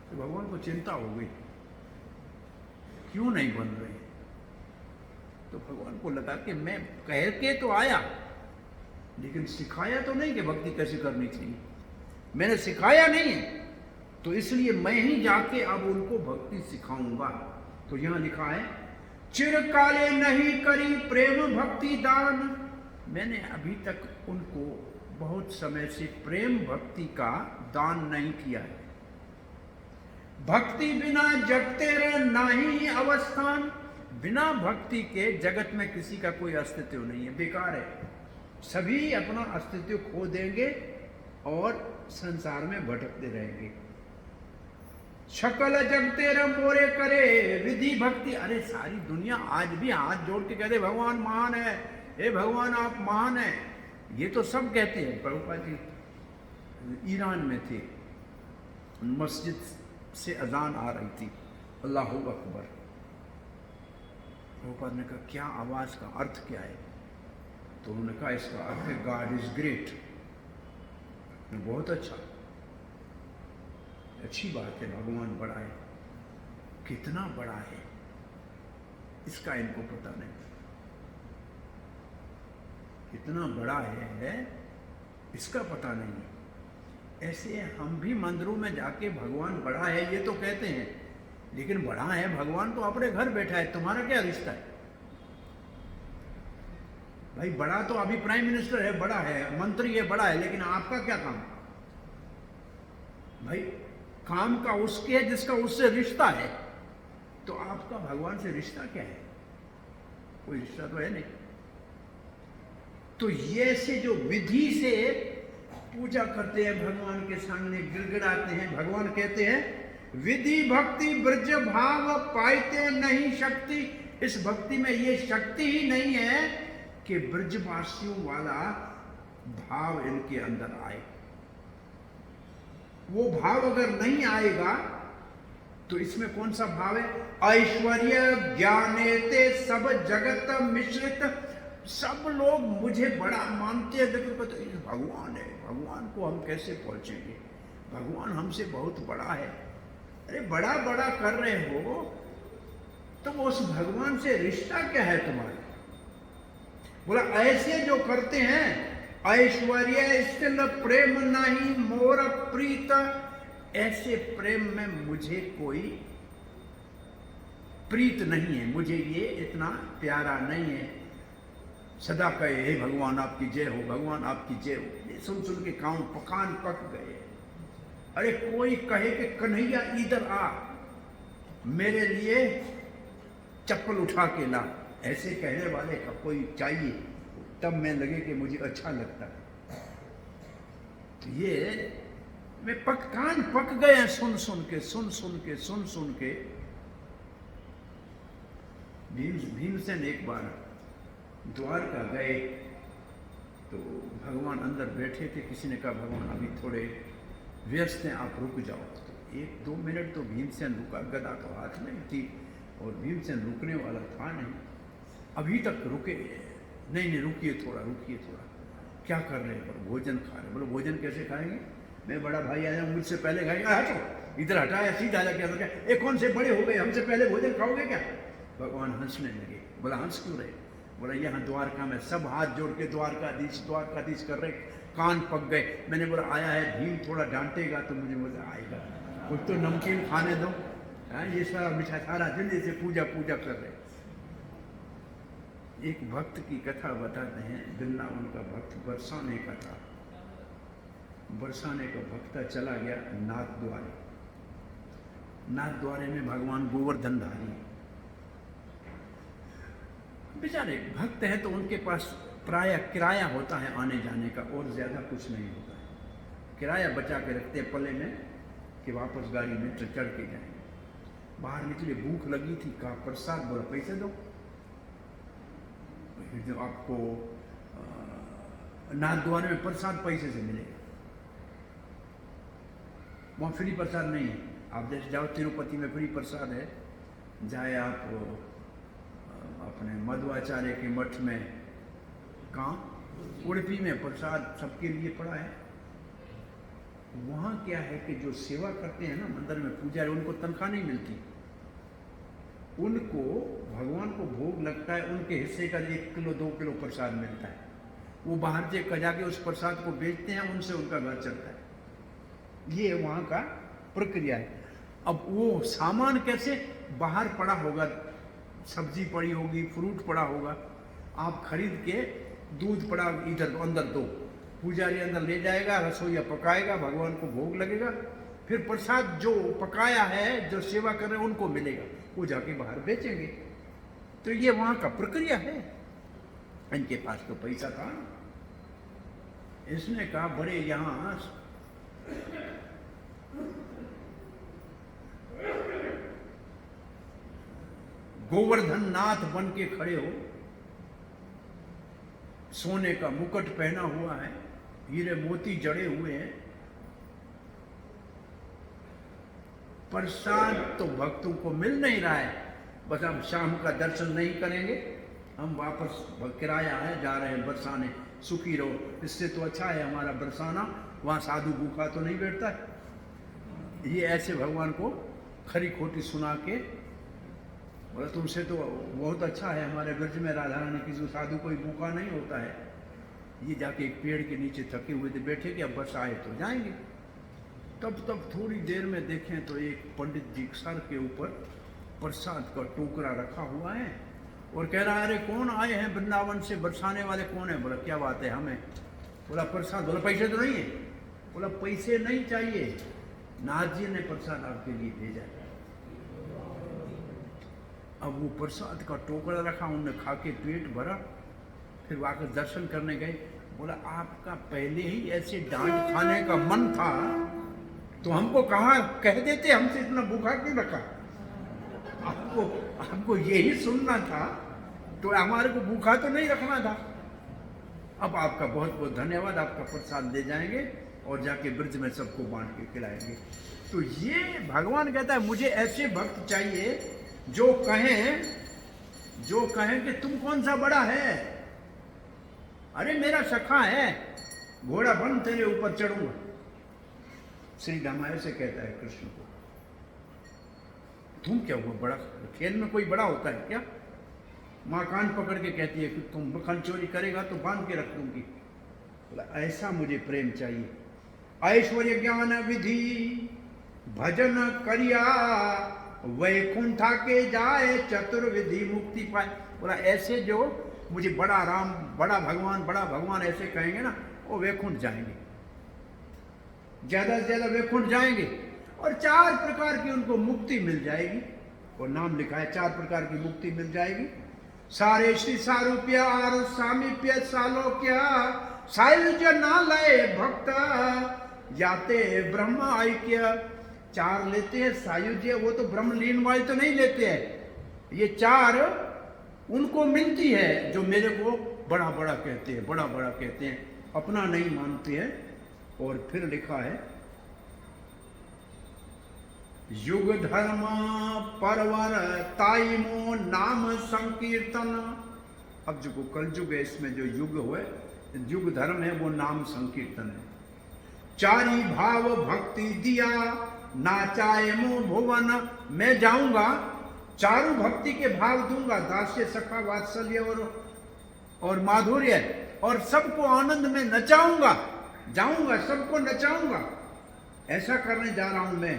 Speaker 1: तो भगवान को चिंता हो गई क्यों नहीं बन रहे। तो भगवान को लगा कि मैं कह के तो आया, लेकिन सिखाया तो नहीं कि भक्ति कैसे करनी चाहिए, मैंने सिखाया नहीं है, तो इसलिए मैं ही जाके अब उनको भक्ति सिखाऊंगा। तो यहां लिखा है चिरकाले नहीं करी प्रेम भक्ति दान, मैंने अभी तक उनको बहुत समय से प्रेम भक्ति का दान नहीं किया है। भक्ति बिना जगते रह नाही अवस्थान, बिना भक्ति के जगत में किसी का कोई अस्तित्व नहीं है, बेकार है, सभी अपना अस्तित्व खो देंगे और संसार में भटकते रहेंगे। शकल जगते रह मोरे करे विधि भक्ति, अरे सारी दुनिया आज भी हाथ जोड़ के कहते भगवान महान है, हे भगवान आप महान है, ये तो सब कहते हैं। प्रभुपाद जी ईरान में थे, मस्जिद से अजान आ रही थी, अल्लाह अकबर। प्रभुपाद ने कहा क्या आवाज का अर्थ क्या है, तो उन्होंने कहा इसका अर्थ है गॉड इज ग्रेट। बहुत अच्छा, अच्छी बात है, भगवान बड़ा है, कितना बड़ा है इसका इनको पता नहीं, कितना बड़ा है इसका पता नहीं। ऐसे हम भी मंदिरों में जाके भगवान बड़ा है ये तो कहते हैं, लेकिन बड़ा है भगवान तो अपने घर बैठा है, तुम्हारा क्या रिश्ता है भाई। बड़ा तो अभी प्राइम मिनिस्टर है, बड़ा है, मंत्री है, बड़ा है, लेकिन आपका क्या काम भाई। काम का उसके है जिसका उससे रिश्ता है, तो आपका भगवान से रिश्ता क्या है, कोई रिश्ता तो है नहीं। तो ये से जो विधि से पूजा करते हैं, भगवान के सामने गिड़गिड़ाते हैं, भगवान कहते हैं विधि भक्ति ब्रज भाव पाइते नहीं शक्ति, इस भक्ति में ये शक्ति ही नहीं है कि ब्रजवासियों वाला भाव इनके अंदर आए। वो भाव अगर नहीं आएगा तो इसमें कौन सा भाव है, ऐश्वर्य ज्ञानेते सब जगत मिश्रित, सब लोग मुझे बड़ा मानते हैं, लेकिन तो भगवान है, भगवान को हम कैसे पहुंचेंगे, भगवान हमसे बहुत बड़ा है। अरे बड़ा बड़ा कर रहे हो तो उस भगवान से रिश्ता क्या है तुम्हारा। बोला ऐसे जो करते हैं ऐश्वर्य स्थिल प्रेम नहीं मोर प्रीत, ऐसे प्रेम में मुझे कोई प्रीत नहीं है, मुझे ये इतना प्यारा नहीं है। सदा कहे हे भगवान आपकी जय हो, भगवान आपकी जय हो, ये सुन सुन के कान पक गए। अरे कोई कहे कि कन्हैया इधर आ, मेरे लिए चप्पल उठा के ला, ऐसे कहने वाले का कोई चाहिए, तब मैं लगे कि मुझे अच्छा लगता है। तो ये मैं कान पक गए हैं सुन सुन के। भीमसेन एक बार द्वारका गए तो भगवान अंदर बैठे थे, किसी ने कहा भगवान अभी थोड़े व्यस्त हैं, आप रुक जाओ। तो 1-2 मिनट तो भीमसेन रुका, गदा तो हाथ में थी और भीमसेन रुकने वाला था नहीं, अभी तक रुके नहीं, रुकिए थोड़ा, क्या कर रहे हैं, बोलो भोजन खा रहे। बोलो भोजन कैसे खाएंगे, मैं बड़ा भाई आया हूँ, मुझसे पहले खाएंगे, हटो इधर हटाया, सीधा जाके अंदर क्या, एक कौन से बड़े हो गए, हमसे पहले भोजन खाओगे क्या। भगवान हंसने लगे। बोला हंस क्यों रहे, बोला यहाँ द्वारका में सब हाथ जोड़ के द्वारकाधीश कर रहे, कान पक गए। मैंने बोला आया है भीम, थोड़ा डांटेगा तो मुझे मजा आएगा, कुछ तो नमकीन खाने दो। ये सारा मीठा सारा दिन ऐसे पूजा पूजा कर रहे। एक भक्त की कथा बताते हैं, वृंदावन का भक्त बरसाने का था। बरसाने का भक्त चला गया नाथ द्वारे। नाथ द्वारे में भगवान गोवर्धन धारी बेचारे भक्त हैं, तो उनके पास प्राय किराया होता है आने जाने का, और ज्यादा कुछ नहीं होता है। किराया बचा के रखते हैं पले में कि वापस गाड़ी में चढ़ के जाएंगे। बाहर निकले, भूख लगी थी, कहा प्रसाद, बोला पैसे दो। जो आपको नाथ द्वारे में प्रसाद पैसे से मिलेगा, वहाँ फ्री प्रसाद नहीं है। आप जैसे जाओ तिरुपति में फ्री प्रसाद है, जाए आप अपने मध्वाचार्य के मठ में, कहाँ उड़पी में प्रसाद सबके लिए पड़ा है। वहाँ क्या है कि जो सेवा करते हैं ना मंदिर में पुजारी, उनको तनख्वाह नहीं मिलती, उनको भगवान को भोग लगता है, उनके हिस्से का 1 किलो 2 किलो प्रसाद मिलता है। वो बाहर से जाके उस प्रसाद को बेचते हैं, उनसे उनका घर चलता है। ये वहाँ का प्रक्रिया है। अब वो सामान कैसे बाहर पड़ा होगा, सब्जी पड़ी होगी, फ्रूट पड़ा होगा, आप खरीद के, दूध पड़ा इधर अंदर दो, पुजारी अंदर ले जाएगा, रसोईया पकाएगा, भगवान को भोग लगेगा, फिर प्रसाद जो पकाया है, जो सेवा कर रहे हैं उनको मिलेगा, वो जाके बाहर बेचेंगे। तो ये वहां का प्रक्रिया है। इनके पास तो पैसा था। इसने कहा बड़े यहां गोवर्धन नाथ बन के खड़े हो, सोने का मुकुट पहना हुआ है, हीरे मोती जड़े हुए हैं, प्रसाद तो भक्तों को मिल नहीं रहा है। बस हम शाम का दर्शन नहीं करेंगे, हम वापस किराया है जा रहे हैं बरसाने, सुखी रहो। इससे तो अच्छा है हमारा बरसाना, वहाँ साधु भूखा तो नहीं बैठता है। ये ऐसे भगवान को खरी खोटी सुना के बोला तुमसे तो बहुत अच्छा है, हमारे ब्रज में राधा रानी किसी साधु कोई भूखा नहीं होता है। ये जाके एक पेड़ के नीचे थके हुए थे, बैठे कि अब बस आए तो जाएंगे। तब थोड़ी देर में देखें तो एक पंडित जी सर के ऊपर प्रसाद का टोकरा रखा हुआ है और कह रहा है अरे कौन आए हैं वृंदावन से, बरसाने वाले कौन है? बोला क्या बात है हमें। बोला प्रसाद। बोला पैसे तो नहीं है? बोला पैसे नहीं चाहिए, नाथ जी ने प्रसाद आपके लिए भेजा है। अब वो प्रसाद का टोकरा रखा, उन्होंने खा के पेट भरा, फिर वापस दर्शन करने गए। बोला आपका पहले ही ऐसे डांट खाने का मन था तो हमको कहा कह देते, हमसे इतना भूखा क्यों रखा? आपको यही सुनना था तो हमारे को भूखा तो नहीं रखना था। अब आपका बहुत बहुत धन्यवाद, आपका प्रसाद ले जाएंगे और जाके ब्रज में सबको बांट के खिलाएंगे। तो ये भगवान कहता है मुझे ऐसे भक्त चाहिए जो कहें कि तुम कौन सा बड़ा है, अरे मेरा सखा है, घोड़ा बन तेरे ऊपर चढ़ूंगा। श्री राम ऐसे कहता है कृष्ण को, तुम क्या हुआ बड़ा? खेल में कोई बड़ा होता है क्या? माँ कान पकड़ के कहती है कि तुम मक्खन चोरी करेगा तो बांध के रख दूंगी। बोला ऐसा मुझे प्रेम चाहिए, ऐश्वर्य ज्ञान विधि भजन करिया वैकुंठा के जाए चतुर्विधि मुक्ति पाए। बोला ऐसे जो मुझे बड़ा राम, बड़ा भगवान ऐसे कहेंगे ना, वो वैकुंठ जाएंगे, ज्यादा से ज्यादा वैकुंठ जाएंगे और 4 प्रकार की उनको मुक्ति मिल जाएगी। और नाम लिखा है 4 प्रकार की मुक्ति मिल जाएगी। सारे श्री सारूप्य आर सामीप्य सालोक्य सायुज्य नालय भक्त जाते ब्रह्म ऐक्य। 4 लेते हैं सायुज्य, वो तो ब्रह्मलीन वाले तो नहीं लेते हैं। ये 4 उनको मिलती है जो मेरे को बड़ा कहते हैं, बड़ा कहते हैं, अपना नहीं मानते हैं। और फिर लिखा है युग धर्म परवर ताइमो नाम संकीर्तन। अब जो कलयुग है इसमें जो युग हुए, युग धर्म है वो नाम संकीर्तन है। 4 भाव भक्ति दिया नाचाए मो भुवन। मैं जाऊंगा 4 भक्ति के भाव दूंगा, दास्य सखा वात्सल्य और माधुर्य, और सबको आनंद में नचाऊंगा। जाऊंगा, सबको नचाऊंगा, ऐसा करने जा रहा हूं मैं।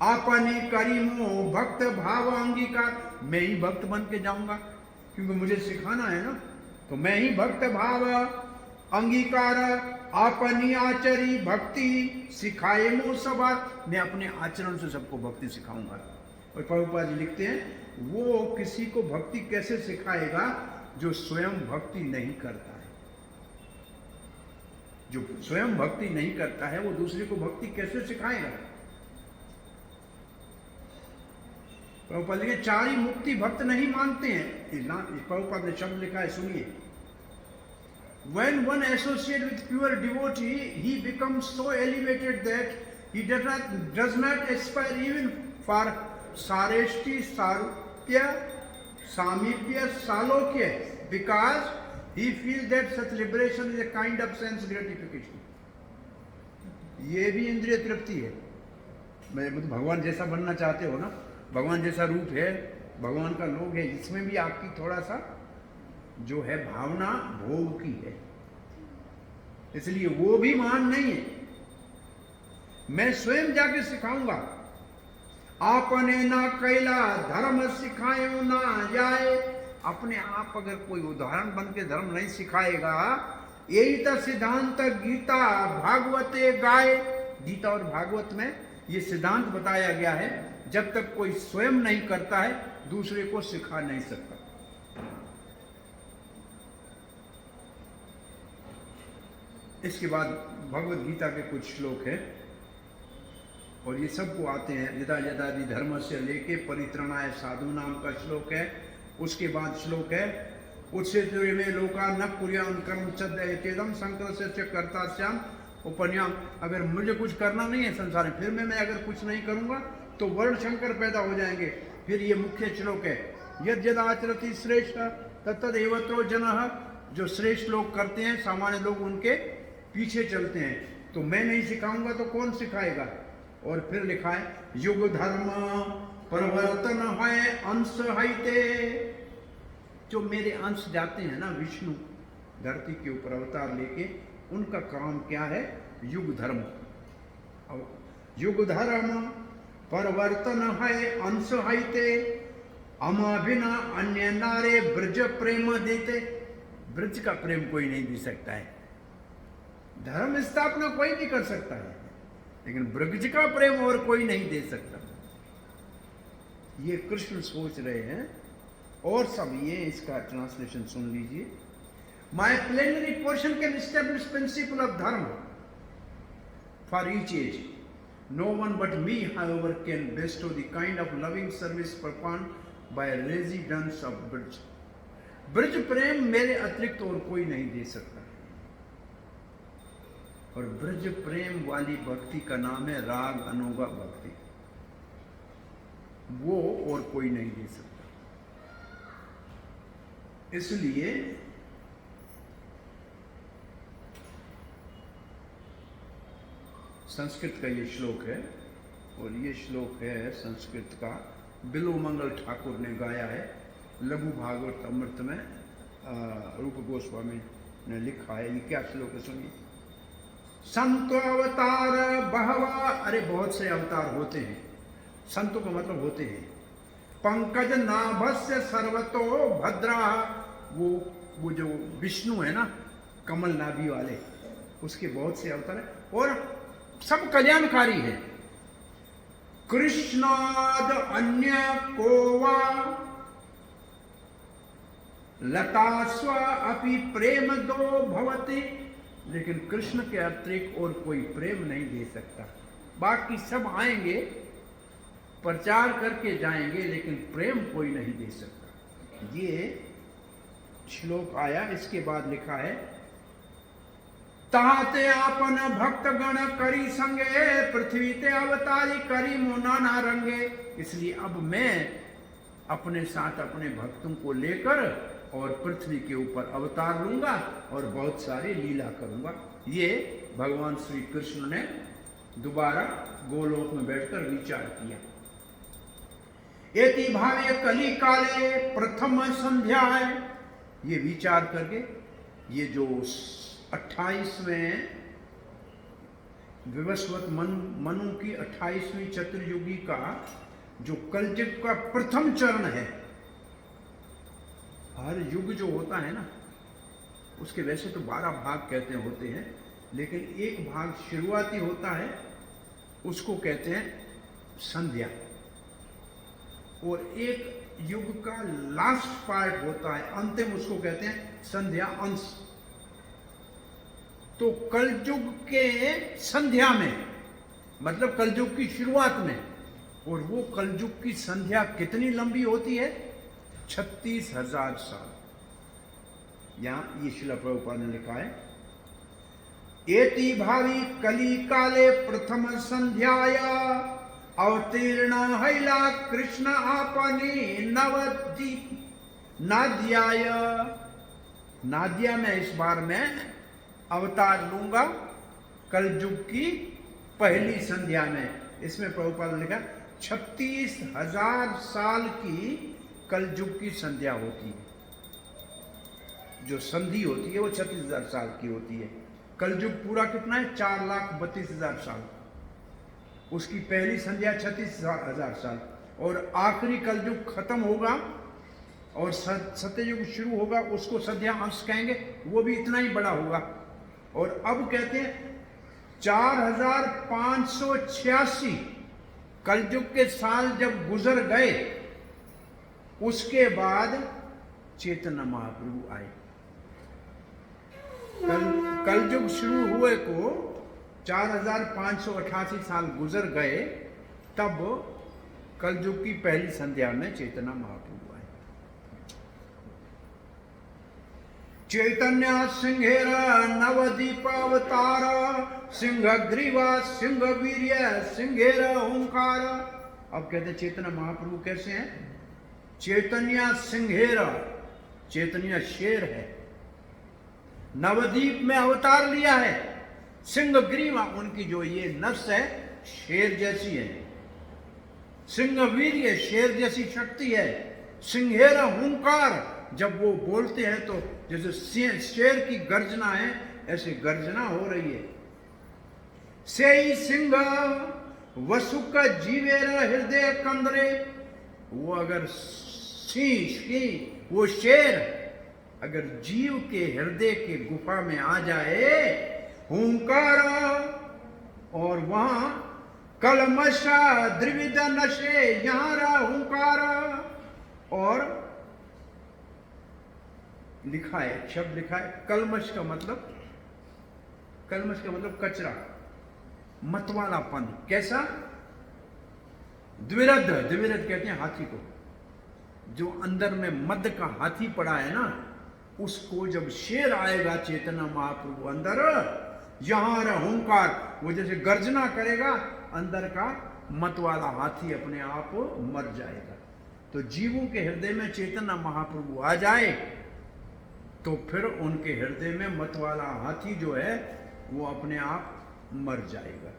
Speaker 1: आपनी करीमो भक्त भाव अंगीकार, मैं ही भक्त बन के जाऊंगा, क्योंकि मुझे सिखाना है ना, तो मैं ही भक्त भाव अंगीकार आपनी आचरी भक्ति सिखाए मो सभा, मैं अपने आचरण से सबको भक्ति सिखाऊंगा। और प्रभुपाद जी लिखते हैं वो किसी को भक्ति कैसे सिखाएगा जो स्वयं भक्ति नहीं करता है। जो स्वयं भक्ति नहीं करता है वो दूसरे को भक्ति कैसे सिखाएगा। प्रभुपाद जी के चार ही मुक्ति भक्त नहीं मानते हैं। प्रभुपाद ने शब्द लिखा है, सुनिए। When one associates with pure devotee, he becomes so elevated that he does not aspire even for sareshti, sarupya, samipya, salokya, because he feels that such liberation is a kind of sense gratification. ये भी इंद्रिय तृप्ति है। मैं मतलब भगवान जैसा बनना चाहते हो ना, भगवान जैसा रूप है, भगवान का लोग है, इसमें भी आपकी थोड़ा सा जो है भावना भोग की है, इसलिए वो भी मान नहीं है। मैं स्वयं जाके सिखाऊंगा। आपने ना कैला धर्म सिखायो ना जाए, अपने आप अगर कोई उदाहरण बन के धर्म नहीं सिखाएगा, यही तो सिद्धांत गीता भागवते गाय, गीता और भागवत में ये सिद्धांत बताया गया है, जब तक कोई स्वयं नहीं करता है दूसरे को सिखा नहीं सकता। इसके बाद भगवत गीता के कुछ श्लोक हैं और ये सबको आते हैं। यदा यदादि धर्म से लेके परित्रणाय साधु नाम का श्लोक है। उसके बाद श्लोक है उत्सेतुर्य में लोका न कुर्यान कर्म चेदम संकर से करता श्याम उपन्याम। अगर मुझे कुछ करना नहीं है संसार में, फिर मैं अगर कुछ नहीं करूंगा तो वर्ण शंकर पैदा हो जाएंगे। फिर ये मुख्य श्लोक है यद यद आचरति श्रेष्ठ तत्तदेवत्रो जनः, जो श्रेष्ठ लोग करते हैं सामान्य लोग उनके पीछे चलते हैं। तो मैं नहीं सिखाऊंगा तो कौन सिखाएगा। और फिर लिखा है युग धर्म परिवर्तन है अंश हैते, जो मेरे अंश जाते हैं ना विष्णु धरती के ऊपर अवतार लेके, उनका काम क्या है युग धर्म। युग धर्म परिवर्तन है अंश हैते अमा बिना अन्य नारे ब्रज प्रेम देते। ब्रज का प्रेम कोई नहीं दे सकता है, धर्म स्थापना कोई भी कर सकता है, लेकिन ब्रज का प्रेम और कोई नहीं दे सकता। ये कृष्ण सोच रहे हैं। और सब ये इसका ट्रांसलेशन सुन लीजिए। My plenary portion can establish principle of dharma for each age. No one but me however can bestow the kind of loving service performed by residents of Braj. Braj प्रेम मेरे अतिरिक्त और कोई नहीं दे सकता। और ब्रज प्रेम वाली भक्ति का नाम है राग अनुगा भक्ति, वो और कोई नहीं दे सकता। इसलिए संस्कृत का ये श्लोक है और ये श्लोक है संस्कृत का, बिलोमंगल ठाकुर ने गाया है लघु भागवत अमृत में, रूप गोस्वामी ने लिखा है। ये क्या श्लोक है सुनिए। संतो अवतार बहवा, अरे बहुत से अवतार होते हैं, संतों का मतलब होते हैं। पंकज नाभस्य सर्वतो भद्रा, वो जो विष्णु है ना कमल नाभि वाले, उसके बहुत से अवतार है और सब कल्याणकारी है। कृष्णाद अन्य कोवा लता स्व अपि प्रेम दो भवति, लेकिन कृष्ण के अतिरिक्त और कोई प्रेम नहीं दे सकता। बाकी सब आएंगे प्रचार करके जाएंगे, लेकिन प्रेम कोई नहीं दे सकता। ये श्लोक आया। इसके बाद लिखा है ताते आपन भक्त गण करी संगे पृथ्वी ते अवतारी करी मोनाना रंगे। इसलिए अब मैं अपने साथ अपने भक्तों को लेकर और पृथ्वी के ऊपर अवतार लूंगा और बहुत सारी लीला करूंगा। ये भगवान श्री कृष्ण ने दोबारा गोलोक में बैठकर विचार किया। एति भावे कली काले प्रथम संध्या है। ये विचार करके ये जो 28वें विवस्वत मनु की 28वीं चतुर्युगी का जो कलयुग का प्रथम चरण है। हर युग जो होता है ना, उसके वैसे तो 12 भाग कहते होते हैं, लेकिन एक भाग शुरुआती होता है, उसको कहते हैं संध्या, और एक युग का लास्ट पार्ट होता है, अंतिम, उसको कहते हैं संध्या अंश। तो कलयुग के संध्या में, मतलब कलयुग की शुरुआत में, और वो कलयुग की संध्या कितनी लंबी होती है? 36,000 साल। यहां ये श्रील प्रभुपाद ने लिखा है, एति भावी कली काले प्रथम संध्याया अवतीर्ण हैला कृष्ण आपनी नवदीप नाद्याय। नादिया में इस बार मैं अवतार लूंगा कलयुग की पहली संध्या में। इसमें प्रभुपाद ने लिखा 36,000 साल की कलयुग की संध्या होती है। जो संधि होती है वो 36,000 साल की होती है। कलयुग पूरा कितना है? 4,32,000 साल। उसकी पहली संध्या 36,000 साल, और आखिरी कलयुग खत्म होगा और सत्ययुग शुरू होगा, उसको संध्या अंश कहेंगे, वो भी इतना ही बड़ा होगा। और अब कहते हैं 4,586 कलयुग के साल जब गुजर गए, उसके बाद चैतन्य महाप्रभु आए। कलयुग शुरू हुए को 4,588 साल गुजर गए, तब कलयुग की पहली संध्या में चैतन्य महाप्रभु आए। चैतन्य सिंहेर नवदीप अवतार, सिंह ग्रीवा सिंह वीर्य सिंहेर ओंकार। अब कहते चैतन्य महाप्रभु कैसे हैं? चैतन्य सिंहेर, चैतन्य शेर है, नवदीप में अवतार लिया है। सिंह ग्रीवा, उनकी जो ये नस है शेर जैसी है। सिंह वीर्य, शेर जैसी शक्ति है। सिंहेर हुंकार, जब वो बोलते हैं तो जैसे शेर की गर्जना है, ऐसे गर्जना हो रही है। सेई सिंह वसुक जीवेर हृदय कंदरे, वो अगर वो शेर अगर जीव के हृदय के गुफा में आ जाए, हुंकार, और वहां कलमशा द्रिविद नशे, यहां रहा हुंकार। और लिखा है, शब्द लिखा है कलमश का मतलब कचरा, मतवालापन। कैसा? द्विरद, द्विरद कहते हैं हाथी को। जो अंदर में मद का हाथी पड़ा है ना, उसको जब शेर आएगा चैतन्य महाप्रभु अंदर, यहां हुंकार, वो जैसे गर्जना करेगा, अंदर का मत वाला हाथी अपने आप मर जाएगा। तो जीवों के हृदय में चैतन्य महाप्रभु आ जाए तो फिर उनके हृदय में मत वाला हाथी जो है वो अपने आप मर जाएगा।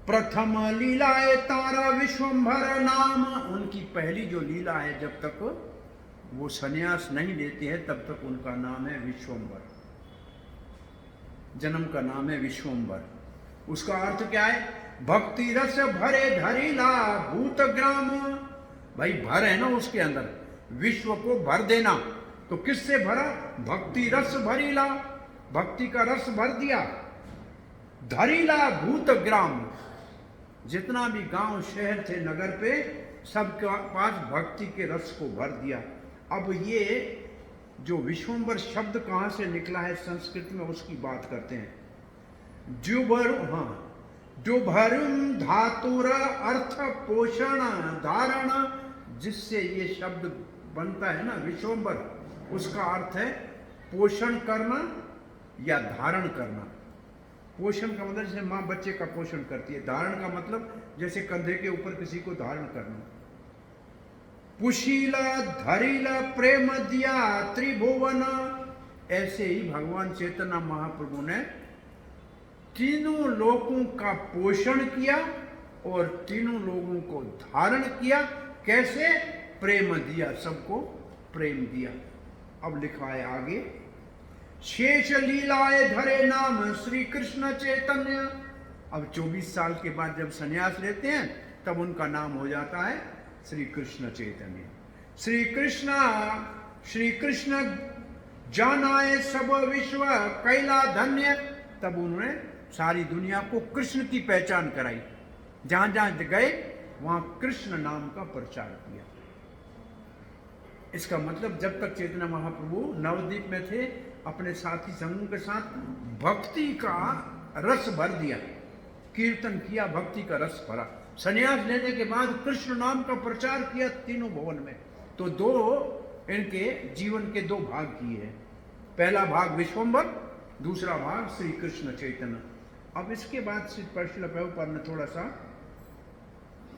Speaker 1: प्रथम लीलाए तारा विश्वंभर नाम, उनकी पहली जो लीला है, जब तक वो सन्यास नहीं लेते हैं तब तक उनका नाम है विश्वंभर। जन्म का नाम है विश्वंभर। उसका अर्थ क्या है? भक्ति रस भरे धरीला भूत ग्राम। भाई भर है ना उसके अंदर, विश्व को भर देना। तो किससे भरा? भक्ति रस भरीला, भक्ति का रस भर दिया। धरीला भूत ग्राम, जितना भी गांव शहर थे नगर पे, सबके पास भक्ति के रस को भर दिया। अब ये जो विश्वंभर शब्द कहां से निकला है संस्कृत में, उसकी बात करते हैं। जुभरुम धातुर अर्थ पोषण धारण, जिससे ये शब्द बनता है ना विश्वंभर, उसका अर्थ है पोषण करना या धारण करना। पोषण का मतलब जैसे माँ बच्चे का पोषण करती है, धारण का मतलब जैसे कंधे के ऊपर किसी को धारण करना। पुशीला धरीला प्रेम दिया त्रिभुवन, ऐसे ही भगवान चैतन्य महाप्रभु ने तीनों लोगों का पोषण किया और तीनों लोगों को धारण किया। कैसे? प्रेम दिया, सबको प्रेम दिया। अब लिखा है आगे, शेष लीलाए धरे नाम श्री कृष्ण चैतन्य। अब 24 साल के बाद जब संन्यास लेते हैं तब उनका नाम हो जाता है श्री कृष्ण चैतन्य। श्री कृष्ण जानाए सब विश्व कैला धन्य। तब उन्होंने सारी दुनिया को कृष्ण की पहचान कराई। जहां जहां गए वहां कृष्ण नाम का प्रचार किया। इसका मतलब जब तक चैतन्य महाप्रभु नवद्वीप में थे, अपने साथी संघों के साथ भक्ति का रस भर दिया, कीर्तन किया, भक्ति का रस भरा। संन्यास लेने के बाद कृष्ण नाम का प्रचार किया तीनों भवन में। तो दो इनके जीवन के दो भाग किए हैं। पहला भाग विश्वम्भर, दूसरा भाग श्री कृष्ण चैतन्य। अब इसके बाद श्री श्रील प्रभुपाद ने थोड़ा सा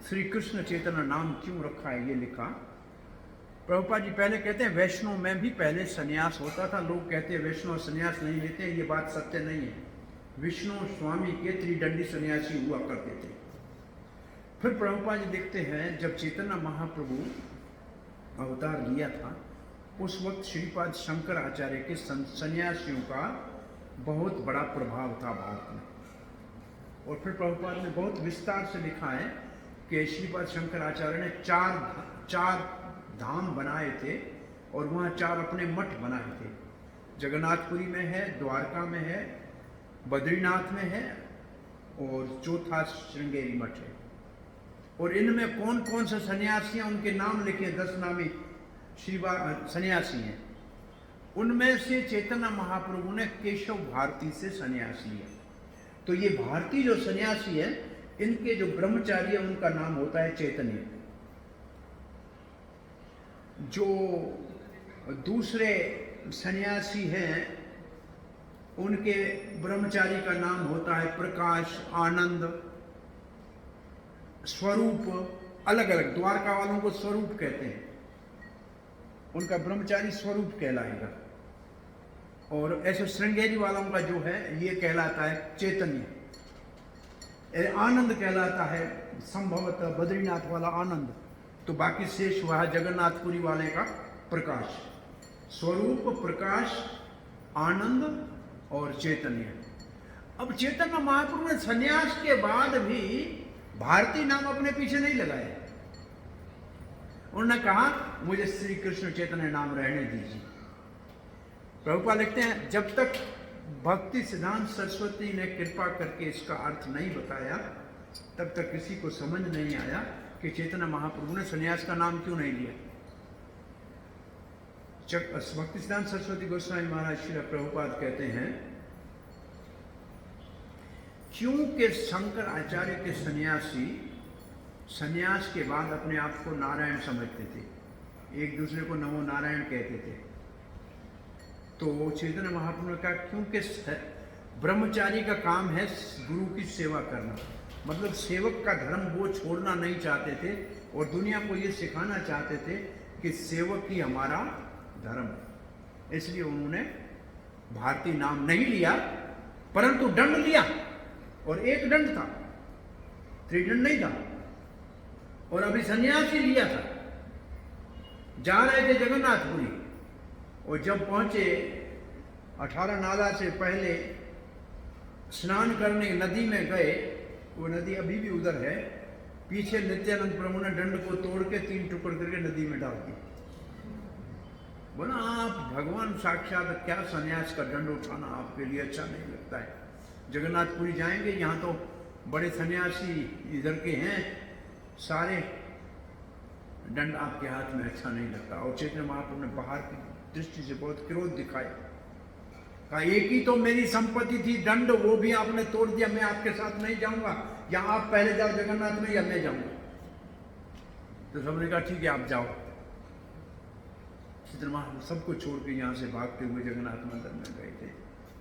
Speaker 1: श्री कृष्ण चैतन्य नाम क्यों रखा है ये लिखा। प्रभुपाद जी पहले कहते हैं वैष्णव में भी पहले संन्यास होता था। लोग कहते हैं वैष्णव संन्यास नहीं लेते हैं, ये बात सत्य नहीं है। विष्णु स्वामी के त्रिदंडी सन्यासी हुआ करते थे। फिर प्रभुपाद जी देखते हैं जब चैतन्य महाप्रभु अवतार लिया था उस वक्त श्रीपाद शंकराचार्य के सन्यासियों का बहुत बड़ा प्रभाव था भारत में। और फिर प्रभुपाद ने बहुत विस्तार से लिखा है कि श्रीपाद शंकराचार्य ने चार धाम बनाए थे और वहाँ 4 अपने मठ बनाए थे। जगन्नाथपुरी में है, द्वारका में है, बद्रीनाथ में है और चौथा श्रृंगेरी मठ है। और इनमें कौन कौन से सन्यासी हैं उनके नाम लिखे, 10 नामी सन्यासी हैं। उनमें से चैतन्य महाप्रभु ने केशव भारती से सन्यास लिया। तो ये भारती जो सन्यासी है, इनके जो ब्रह्मचारी है उनका नाम होता है चैतन्य। जो दूसरे सन्यासी हैं उनके ब्रह्मचारी का नाम होता है प्रकाश, आनंद, स्वरूप। अलग अलग, द्वारका वालों को स्वरूप कहते हैं, उनका ब्रह्मचारी स्वरूप कहलाएगा। और ऐसे श्रृंगेरी वालों का जो है ये कहलाता है चैतन्य। आनंद कहलाता है संभवतः बद्रीनाथ वाला आनंद। तो बाकी शेष वह जगन्नाथपुरी वाले का प्रकाश। स्वरूप, प्रकाश, आनंद और चैतन्य। अब चैतन्य महाप्रभु ने संन्यास के बाद भी भारती नाम अपने पीछे नहीं लगाया। उन्होंने कहा मुझे श्री कृष्ण चैतन्य नाम रहने दीजिए। प्रभुपाद लिखते हैं जब तक भक्ति सिद्धांत सरस्वती ने कृपा करके इसका अर्थ नहीं बताया तब तक किसी को समझ नहीं आया कि चैतन्य महाप्रभु ने संन्यास का नाम क्यों नहीं लिया। भक्ति सिद्धांत सरस्वती गोस्वामी महाराज श्री प्रभुपाद कहते हैं क्योंकि शंकर आचार्य के सन्यासी सन्यास के बाद अपने आप को नारायण समझते थे, एक दूसरे को नमो नारायण कहते थे। तो चैतन्य महाप्रभु ने कहा क्योंकि ब्रह्मचारी का काम है गुरु की सेवा करना, मतलब सेवक का धर्म वो छोड़ना नहीं चाहते थे और दुनिया को ये सिखाना चाहते थे कि सेवक ही हमारा धर्म। इसलिए उन्होंने भारती नाम नहीं लिया परंतु दंड लिया। और एक दंड था, त्रिदंड नहीं था। और अभी सन्यास ही लिया था। जा रहे थे जगन्नाथपुरी और जब पहुंचे 18 नाला से पहले स्नान करने नदी में गए। वो नदी अभी भी उधर है। पीछे नित्यानंद प्रभु ने दंड को तोड़ के 3 टुकड़ करके नदी में डाल दिया। बोला आप भगवान साक्षात, क्या सन्यास का दंड उठाना आपके लिए अच्छा नहीं लगता है। जगन्नाथपुरी जाएंगे, यहाँ तो बड़े सन्यासी इधर के हैं, सारे दंड आपके हाथ में अच्छा नहीं लगता। और चैतन्य महाप्रभु ने बाहर की दृष्टि से बहुत क्रोध दिखाया। कहा एक ही तो मेरी संपत्ति थी दंड, वो भी आपने तोड़ दिया, मैं आपके साथ नहीं जाऊंगा, या आप पहले जाओ जगन्नाथ में या मैं जाऊंगा। तो सबने कहा ठीक है आप जाओ। चैतन्य महाप्रभु सबको छोड़ के यहाँ से भागते हुए जगन्नाथ मंदिर में गए थे।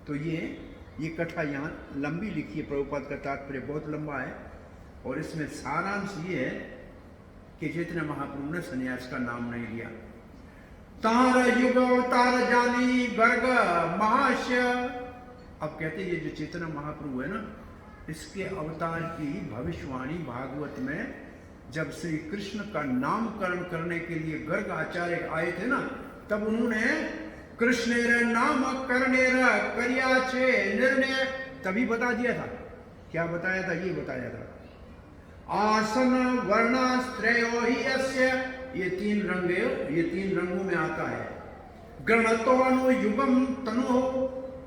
Speaker 1: तो ये कथा यहाँ लंबी लिखी है, प्रभुपाद का तात्पर्य बहुत लंबा है। और इसमें सारांश ये है कि चैतन्य महाप्रभु ने सन्यास का नाम नहीं लिया। तार युग अवतार जानी गर्ग महाश्य। अब कहते ये जो चैतन्य महाप्रभु है ना, इसके अवतार की भविष्यवाणी भागवत में जब श्री कृष्ण का नामकरण करने के लिए गर्ग आचार्य आए थे ना, तब उन्होंने कृष्णेर नाम कर्णेर करिया छे निर्णय। तभी बता दिया था, क्या बताया था, ये बताया था आसन वर्णाश्रयो ही अस्य, ये तीन रंगों में आता है। गणतो अनुयुगम तनु,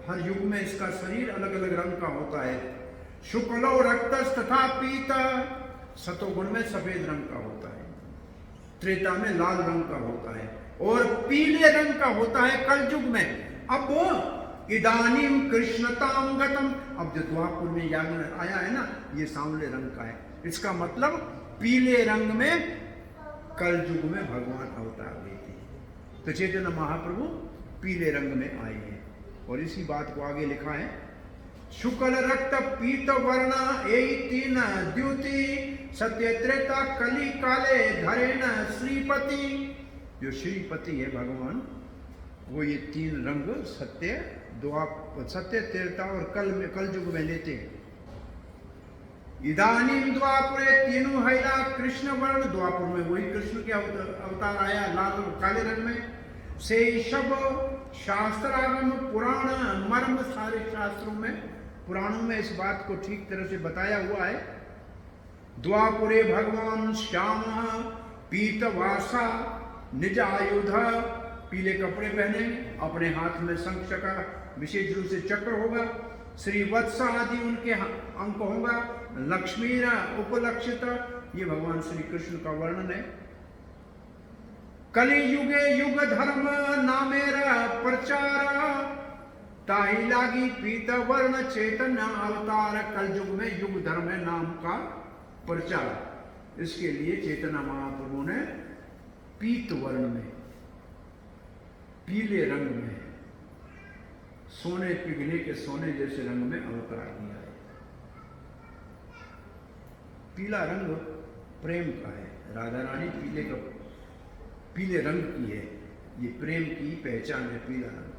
Speaker 1: हर युग में इसका शरीर अलग अलग रंग का होता है। शुक्लो रक्तस तथा पीत, सतोगुण में सफेद रंग का होता है, त्रेता में लाल रंग का होता है, और पीले रंग का होता है कलयुग में। अब इदानीम कृष्णताम गतम, अब जो द्वापर में याग आया है ना, ये सांवले रंग का है। इसका मतलब पीले रंग में कलयुग में भगवान अवतार लेते हैं। तो चैतन्य महाप्रभु पीले रंग में आए हैं। और इसी बात को आगे लिखा है, शुक्ल रक्त पीत वर्ण यही तीन द्युति, सत्य त्रेता कली काले धरेन श्रीपति। जो श्रीपति है भगवान, वो ये तीन रंग सत्य त्रेता और कलयुग में लेते हैं। इदानीम द्वापरे तीनों हैला कृष्ण वर्ण, द्वापर में वही कृष्ण के अवतार आया लाल काले रंग में। से सब शास्त्रागम पुराण मर्म, सारे शास्त्रों में पुराणों में इस बात को ठीक तरह से बताया हुआ है। द्वापुरे भगवान श्याम पीतवासा निज आयुध, पीले कपड़े पहने, अपने हाथ में शंख चक्र, विशेष रूप से चक्र होगा। श्री वत्स आदि उनके अंक होगा। लक्ष्मी उपलक्षित, ये भगवान श्री कृष्ण का वर्णन है। कली युगे युग धर्म नामेरा प्रचार, ताही लागी पीत वर्ण चैतन्य अवतार। कलयुग में युग धर्म है नाम का प्रचार, इसके लिए चैतन्य महाप्रभु ने पीत वर्ण में, पीले रंग में, सोने पिघले के सोने जैसे रंग में अवतार दिया है। पीला रंग प्रेम का है, राधा रानी पीले रंग की है, ये प्रेम की पहचान है, पीला रंग।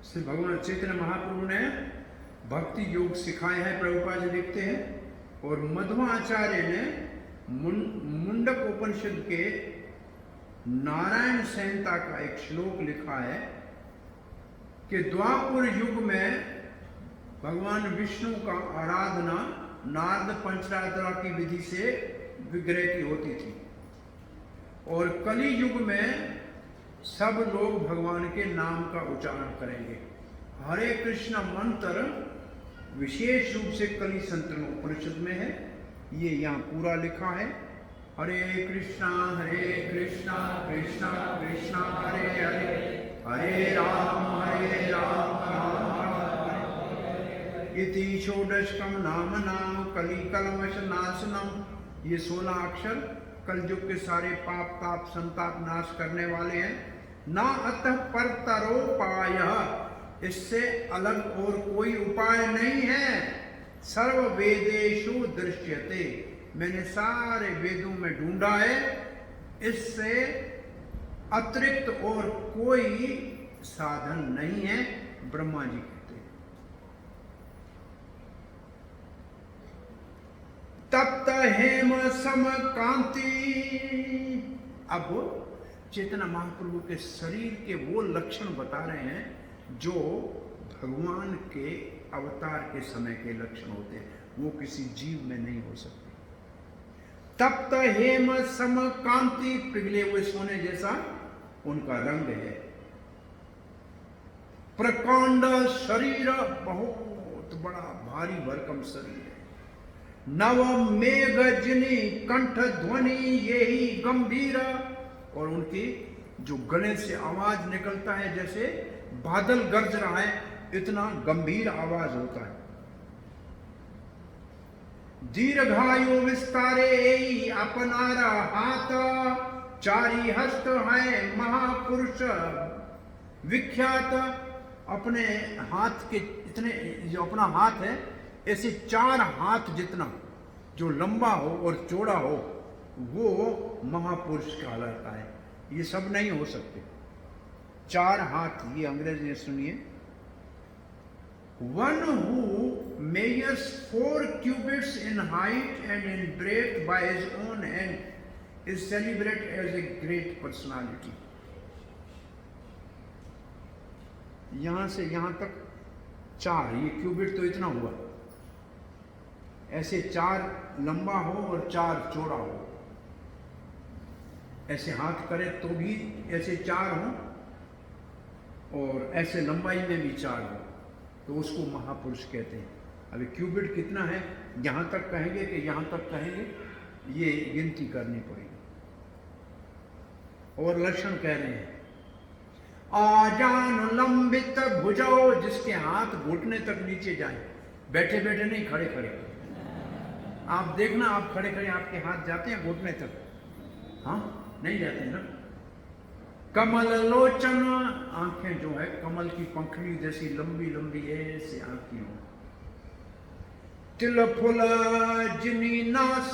Speaker 1: श्री भगवान चैतन्य महाप्रभु ने भक्ति योग सिखाए हैं, प्रभुपाद जी लिखते हैं। और मध्वाचार्य ने मुंडक उपनिषद के नारायण संहिता का एक श्लोक लिखा है कि द्वापर युग में भगवान विष्णु का आराधना नारद पंचरात्रा की विधि से विग्रह की होती थी, और कली युग में सब लोग भगवान के नाम का उच्चारण करेंगे। हरे कृष्ण मंत्र विशेष रूप से कली संतरण उपनिषद में है, ये यहाँ पूरा लिखा है। हरे कृष्णा कृष्णा कृष्णा हरे हरे, हरे राम राम इति षोडशकम नाम कली कलमश नाशनम। ये 16 अक्षर कलयुग के सारे पाप ताप संताप नाश करने वाले हैं। ना अतः परतरोपाय, इससे अलग और कोई उपाय नहीं है। सर्व वेदेषु दृश्यते, मैंने सारे वेदों में ढूंढा है, इससे अतिरिक्त और कोई साधन नहीं है, ब्रह्मा जी कहते हैं। तप्त हेम सम कांति। अब चैतन्य महाप्रभु के शरीर के वो लक्षण बता रहे हैं जो भगवान के अवतार के समय के लक्षण होते हैं, वो किसी जीव में नहीं हो सकते। तप्त हेम सम कांति, पिघले हुए सोने जैसा उनका रंग है। प्रकांड शरीर, बहुत बड़ा भारी भरकम शरीर है। नव मेघ जिनी कंठ ध्वनि यही गंभीर, और उनकी जो गले से आवाज निकलता है जैसे बादल गरज रहा है, इतना गंभीर आवाज होता है। दीर्घायु विस्तारे अपनारा हाथ, चारी हस्त है महापुरुष विख्यात। अपने हाथ के इतने, जो अपना हाथ है ऐसे 4 हाथ जितना जो लंबा हो और चौड़ा हो, वो महापुरुष कहलाता है। ये सब नहीं हो सकते। 4 हाथ, ये अंग्रेजी में सुनिए। One who measures 4 cubits in height and in breadth by his own hand is celebrated as a great personality. यहां से यहां तक 4, ये क्यूबिट तो इतना हुआ, ऐसे 4 लंबा हो और 4 चौड़ा हो, ऐसे हाथ करे तो भी ऐसे 4 हो और ऐसे लंबाई में भी 4 हो, तो उसको महापुरुष कहते हैं। अभी क्यूबिट कितना है, यहां तक कहेंगे कि यहां तक कहेंगे, ये गिनती करनी पड़ेगी। और लक्षण कह रहे हैं, आजान लंबित भुजो, जिसके हाथ घुटने तक नीचे जाए, बैठे बैठे नहीं, खड़े खड़े। आप देखना, आप खड़े खड़े आपके हाथ जाते हैं घुटने तक? हाँ, नहीं जाते ना। कमल लोचन, आंखें जो है कमल की पंखड़ी जैसी लंबी लंबी ऐसी आंखें हो। तिल फुल जिनी नास,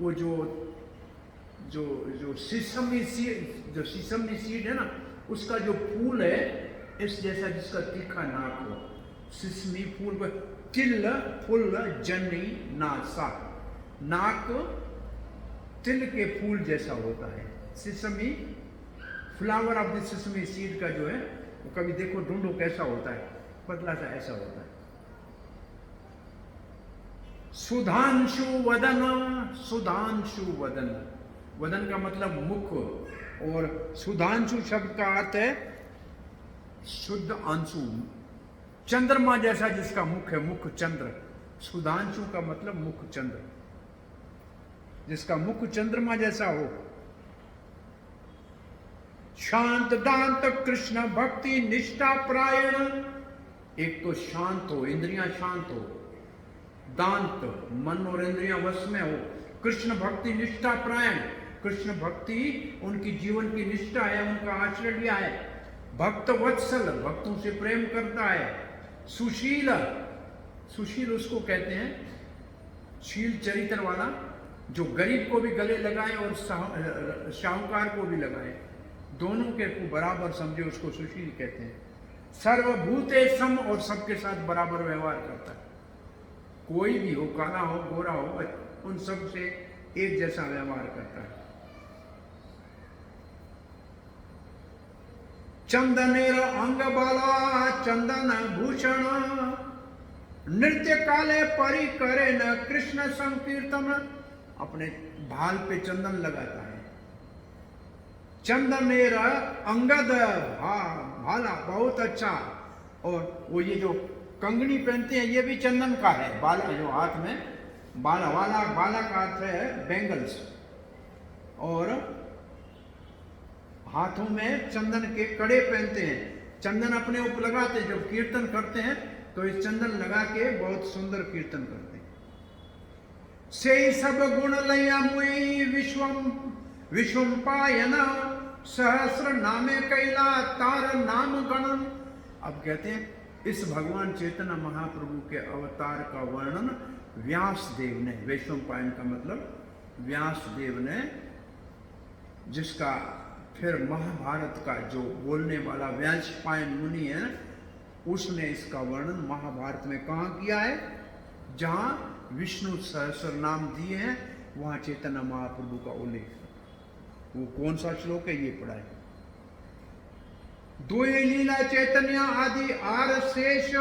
Speaker 1: वो जो सीसमी सीड है ना, उसका जो फूल है इस जैसा, जिसका तीखा नाक हो, सिसमी फूल पर। तिल फुल जनी नासा, नाक तिल के फूल जैसा होता है। Sesame, flower of the sesame seed का जो है वो कभी देखो, ढूंढो कैसा होता है, पतला सा ऐसा होता है। सुधांशु वदन, सुधांशु वदन, वदन का मतलब मुख, और सुधांशु शब्द का अर्थ है शुद्ध अंशु, चंद्रमा जैसा जिसका मुख है, मुख चंद्र। सुधांशु का मतलब मुख चंद्र, जिसका मुख चंद्रमा जैसा हो। शांत दांत कृष्ण भक्ति निष्ठा प्रायण, एक तो शांत हो, इंद्रियां शांत हो, दांत मन और इंद्रियां वश में हो, कृष्ण भक्ति निष्ठा प्रायण, कृष्ण भक्ति उनकी जीवन की निष्ठा है, उनका आश्रय लिया है। भक्त वत्सल, भक्तों से प्रेम करता है। सुशील, सुशील उसको कहते हैं शील चरित्र वाला, जो गरीब को भी गले लगाए और शाहूकार को भी लगाए, दोनों के को बराबर समझे, उसको सुशील कहते हैं। सर्वभूते सम, और सबके साथ बराबर व्यवहार करता है, कोई भी हो, काला हो गोरा हो, उन सब से एक जैसा व्यवहार करता है। चंदनेर अंग बाला चंदन भूषण, नृत्य काले परि करे न कृष्ण संकीर्तन, अपने भाल पे चंदन लगाता है। चंदनेर अंगद भाला, बहुत अच्छा। और वो ये जो कंगनी पहनते हैं ये भी चंदन का है, बाला जो हाथ में बाला, बाला का अर्थ है बैंगल्स, और हाथों में चंदन के कड़े पहनते हैं। चंदन अपने ऊपर लगाते हैं, जब कीर्तन करते हैं तो इस चंदन लगा के बहुत सुंदर कीर्तन करते हैं। से सब गुण लया मुई विश्वम पायन, सहस्र नामे कैला तार नाम गणन। अब कहते हैं इस भगवान चैतन्य महाप्रभु के अवतार का वर्णन व्यास देव ने, वैष्णव पायन का मतलब व्यास देव ने, जिसका फिर महाभारत का जो बोलने वाला व्यास पायन मुनि है, उसने इसका वर्णन महाभारत में कहाँ किया है? जहाँ विष्णु सहस्र नाम दिए हैं वहाँ चैतन्य महाप्रभु का उल्लेख। वो कौन सा श्लोक है ये पढ़ा है? दुई लीला चैतन्य आदि आर शेष,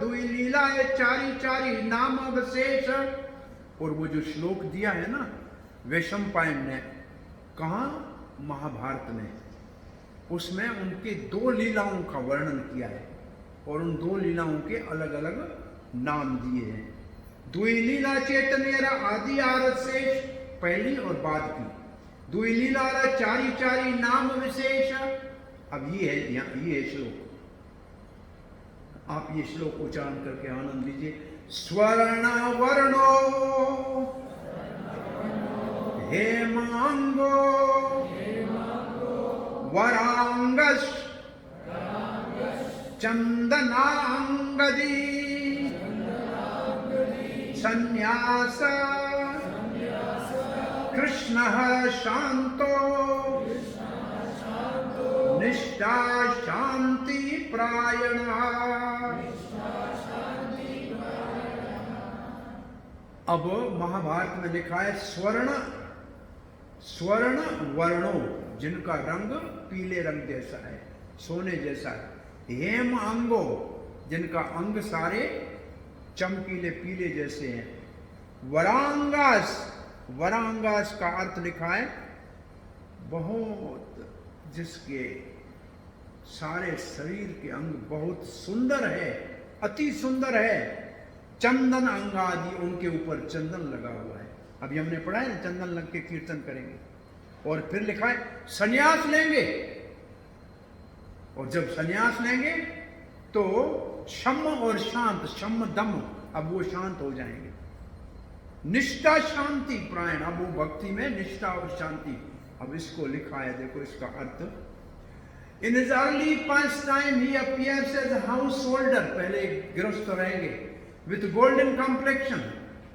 Speaker 1: दुई लीला चारी चारी नाम अवशेष। और वो जो श्लोक दिया है ना वैशम पायन ने, कहा? महाभारत में, उसमें उनके 2 लीलाओं का वर्णन किया है और उन 2 लीलाओं के अलग अलग नाम दिए हैं। दुई लीला चैतन्य आदि आर शेष, पहली और बाद की। दुई लीला चारी चारी नाम विशेष। अब ये है, ये श्लोक, आप ये श्लोक उच्चारण करके आनंद लीजिए। स्वर्ण वर्णो हेमांगो वरांगस चंदनांगदी संन्यास कृष्ण शांतो निष्ठ निष्ठा शांति प्रायण। अब महाभारत में लिखा है स्वर्ण वर्णों, जिनका रंग पीले रंग जैसा है, सोने जैसा है। हेम अंगो, जिनका अंग सारे चमकीले पीले जैसे हैं। वरांगास, वरांगास का अर्थ लिखा है बहुत, जिसके सारे शरीर के अंग बहुत सुंदर है, अति सुंदर है। चंदन अंगादि, उनके ऊपर चंदन लगा हुआ है। अभी हमने पढ़ा है ना, चंदन लग के कीर्तन करेंगे। और फिर लिखा है संन्यास लेंगे, और जब संन्यास लेंगे तो शम और शांत, शम दम, अब वो शांत हो जाएंगे। निष्ठा शांति प्रायण, अब वो भक्ति में निष्ठा और शांति। अब इसको लिखा है, देखो इसका अर्थ। In his early past time he appears as householder, पहले गृहस्थ रहेंगे, with golden complexion.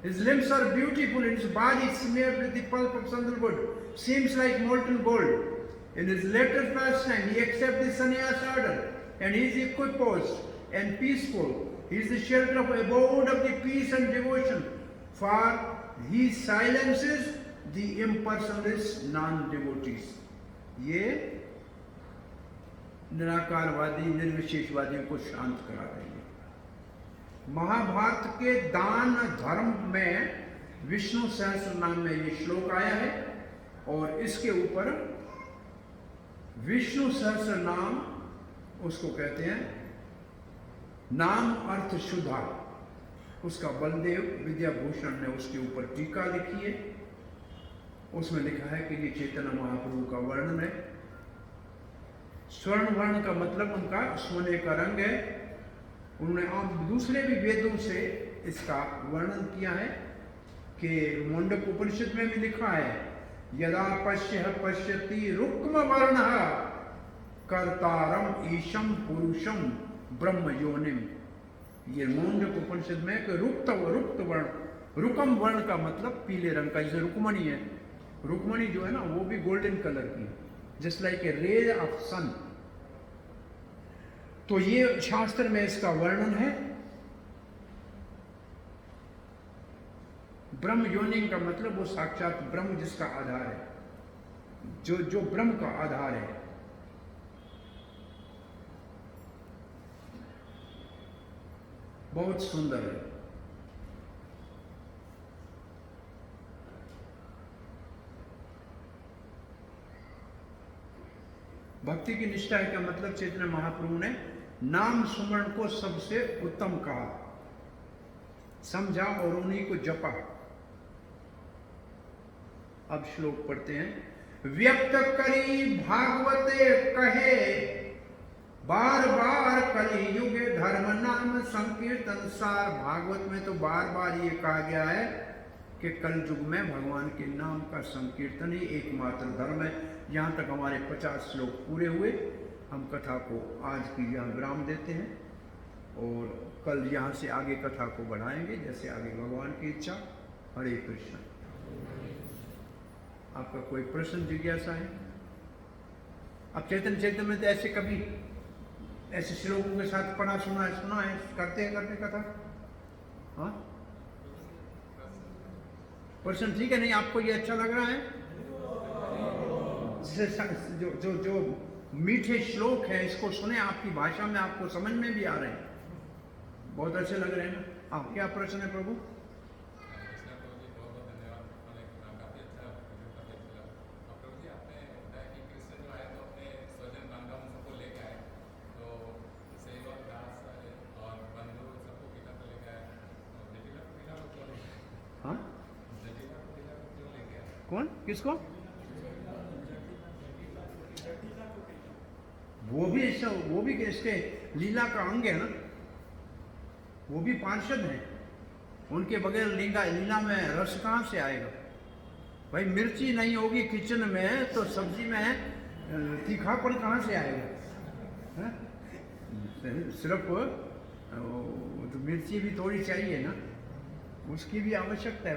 Speaker 1: His limbs are beautiful, and his body smeared with the pulp of sandalwood seems like molten gold. In his later pastime, he accepts the sannyas order, and he is equiposed and peaceful. He is the shelter of abode of the peace and devotion, for he silences the impersonalist non-devotees. ये निराकारवादी निर्विशेषवादियों को शांत करा देंगे। महाभारत के दान धर्म में विष्णु सहस्त्र नाम में ये श्लोक आया है, और इसके ऊपर विष्णु सहस्त्र नाम उसको कहते हैं नाम अर्थ शुद्धा। उसका बलदेव विद्याभूषण ने उसके ऊपर टीका लिखी है। उसमें लिखा है कि ये चैतन्य महाप्रभु का वर्णन है। स्वर्ण वर्ण का मतलब उनका सोने का रंग है। उन्होंने दूसरे भी वेदों से इसका वर्णन किया है कि मुंडक उपनिषद में भी लिखा है, यदा पश्यति रुक्म वर्ण कर्तारम ईशम पुरुषम ब्रह्म योनिम। ये मुंडक उपनिषद में कि रुक्त वर्ण, रुकम वर्ण का मतलब पीले रंग का, जैसे रुक्मणी है। रुक्मणी जो है ना, वो भी गोल्डन कलर की, just like a rays of sun. तो ये शास्त्र में इसका वर्णन है। ब्रह्म योनि का मतलब वो साक्षात ब्रह्म जिसका आधार है, जो ब्रह्म का आधार है। बहुत सुंदर है। भक्ति की निष्ठा का मतलब चैतन्य महाप्रभु ने नाम सुमरण को सबसे उत्तम कहा, समझा और उन्हीं को जपा। अब श्लोक पढ़ते हैं। व्यक्त करी भागवते कहे बार बार कली युग धर्म नाम संकीर्तन सार। भागवत में तो बार बार ये कहा गया है कि कल युग में भगवान के नाम का संकीर्तन ही एकमात्र धर्म है। यहाँ तक हमारे 50 श्लोक पूरे हुए। हम कथा को आज की यहाँ विराम देते हैं और कल यहाँ से आगे कथा को बढ़ाएंगे, जैसे आगे भगवान की इच्छा। हरे कृष्ण। आपका कोई प्रश्न जिज्ञासा है? अब चैतन्य में तो ऐसे कभी ऐसे श्लोकों के साथ पढ़ा सुना है, करते कथा। हाँ, प्रश्न ठीक है? नहीं, आपको ये अच्छा लग रहा है? जो मीठे श्लोक हैं इसको सुने, आपकी भाषा में आपको समझ में भी आ रहे हैं, बहुत अच्छे लग रहे हैं ना। आप क्या प्रश्न है प्रभु? हाँ, कौन? किसको? वो भी इसके लीला का अंग है ना, वो भी पार्षद हैं। उनके बगैर लीला में रस कहाँ से आएगा भाई? मिर्ची नहीं होगी किचन में तो सब्जी में तीखापन कहाँ से आएगा? है? सिर्फ तो मिर्ची भी थोड़ी चाहिए ना, उसकी भी आवश्यकता है।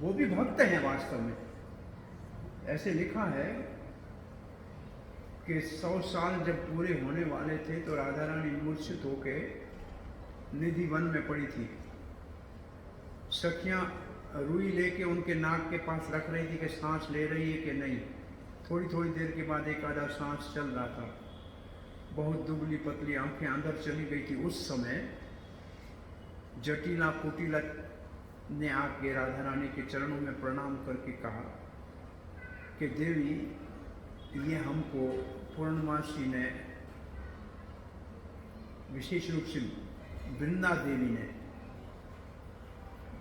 Speaker 1: वो भी भक्त हैं वास्तव में। ऐसे लिखा है कि 100 साल जब पूरे होने वाले थे तो राधा रानी मूर्छित होके निधि वन में पड़ी थी। सखियां रुई लेके उनके नाक के पास रख रही थी कि सांस ले रही है कि नहीं। थोड़ी थोड़ी देर के बाद एक आधा सांस चल रहा था। बहुत दुबली पतली आंखें अंदर चली गई थी। उस समय जटिला कुटिला ने आके राधा रानी के चरणों में प्रणाम करके कहा कि देवी, ये हमको पूर्णमासी ने, विशेष रूप से वृंदा देवी ने,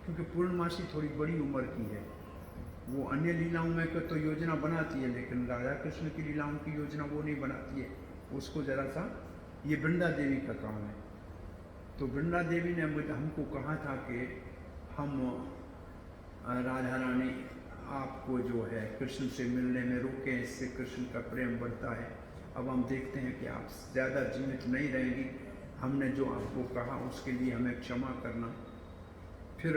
Speaker 1: क्योंकि पूर्णमासी थोड़ी बड़ी उम्र की है, वो अन्य लीलाओं में तो योजना बनाती है, लेकिन राधा कृष्ण की लीलाओं की योजना वो नहीं बनाती है। उसको जरा सा, ये वृंदा देवी का काम है। तो वृंदा देवी ने हमको कहा था कि हम राधा रानी आपको जो है कृष्ण से मिलने में रोकें, इससे कृष्ण का प्रेम बढ़ता है। अब हम देखते हैं कि आप ज़्यादा जीवित नहीं रहेंगी, हमने जो आपको कहा उसके लिए हमें क्षमा करना। फिर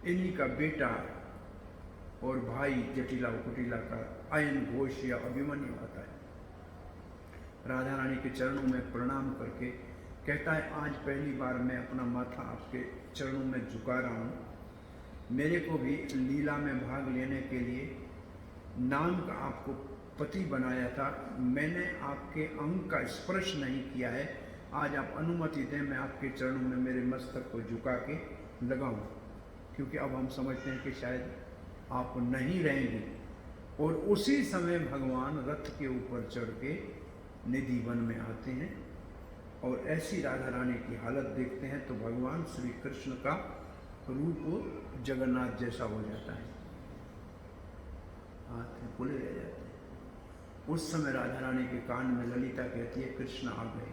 Speaker 1: इन्हीं का बेटा और भाई जटिला कुटिला का अयन घोष या अभिमन्यु आता है। राधा रानी के चरणों में प्रणाम करके कहता है, आज पहली बार मैं अपना माथा आपके चरणों में झुका रहा हूँ। मेरे को भी लीला में भाग लेने के लिए नाम का आपको पति बनाया था, मैंने आपके अंग का स्पर्श नहीं किया है। आज आप अनुमति दें, मैं आपके चरणों में मेरे मस्तक को झुका के लगाऊं, क्योंकि अब हम समझते हैं कि शायद आप नहीं रहेंगे। और उसी समय भगवान रथ के ऊपर चढ़ के निधि वन में आते हैं और ऐसी राधा रानी की हालत देखते हैं तो भगवान श्री कृष्ण का रूप जगन्नाथ जैसा हो जाता है, हाथ में खुले रह जाते हैं। उस समय राधा रानी के कान में ललिता कहती है, कृष्ण आ गए।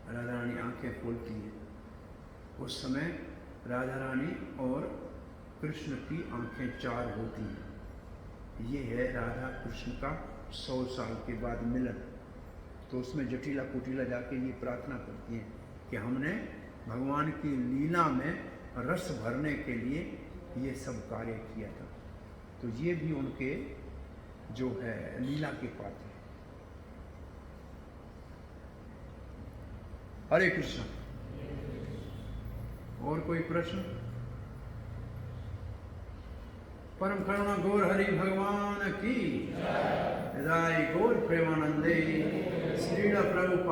Speaker 1: राधा रानी आंखें खोलती है। उस समय राधा रानी और कृष्ण की आंखें चार होती हैं। ये है राधा कृष्ण का 100 साल के बाद मिलन। तो उसमें जटिला कुटिला जाके ये प्रार्थना करती हैं कि हमने भगवान की लीला में रस भरने के लिए ये सब कार्य किया था। तो ये भी उनके जो है लीला के पात्र हैं। हरे कृष्ण। और कोई प्रश्न? परम करुणा गौर हरि भगवान की जय। गौर प्रेमानंदे श्रील प्रभुपाद।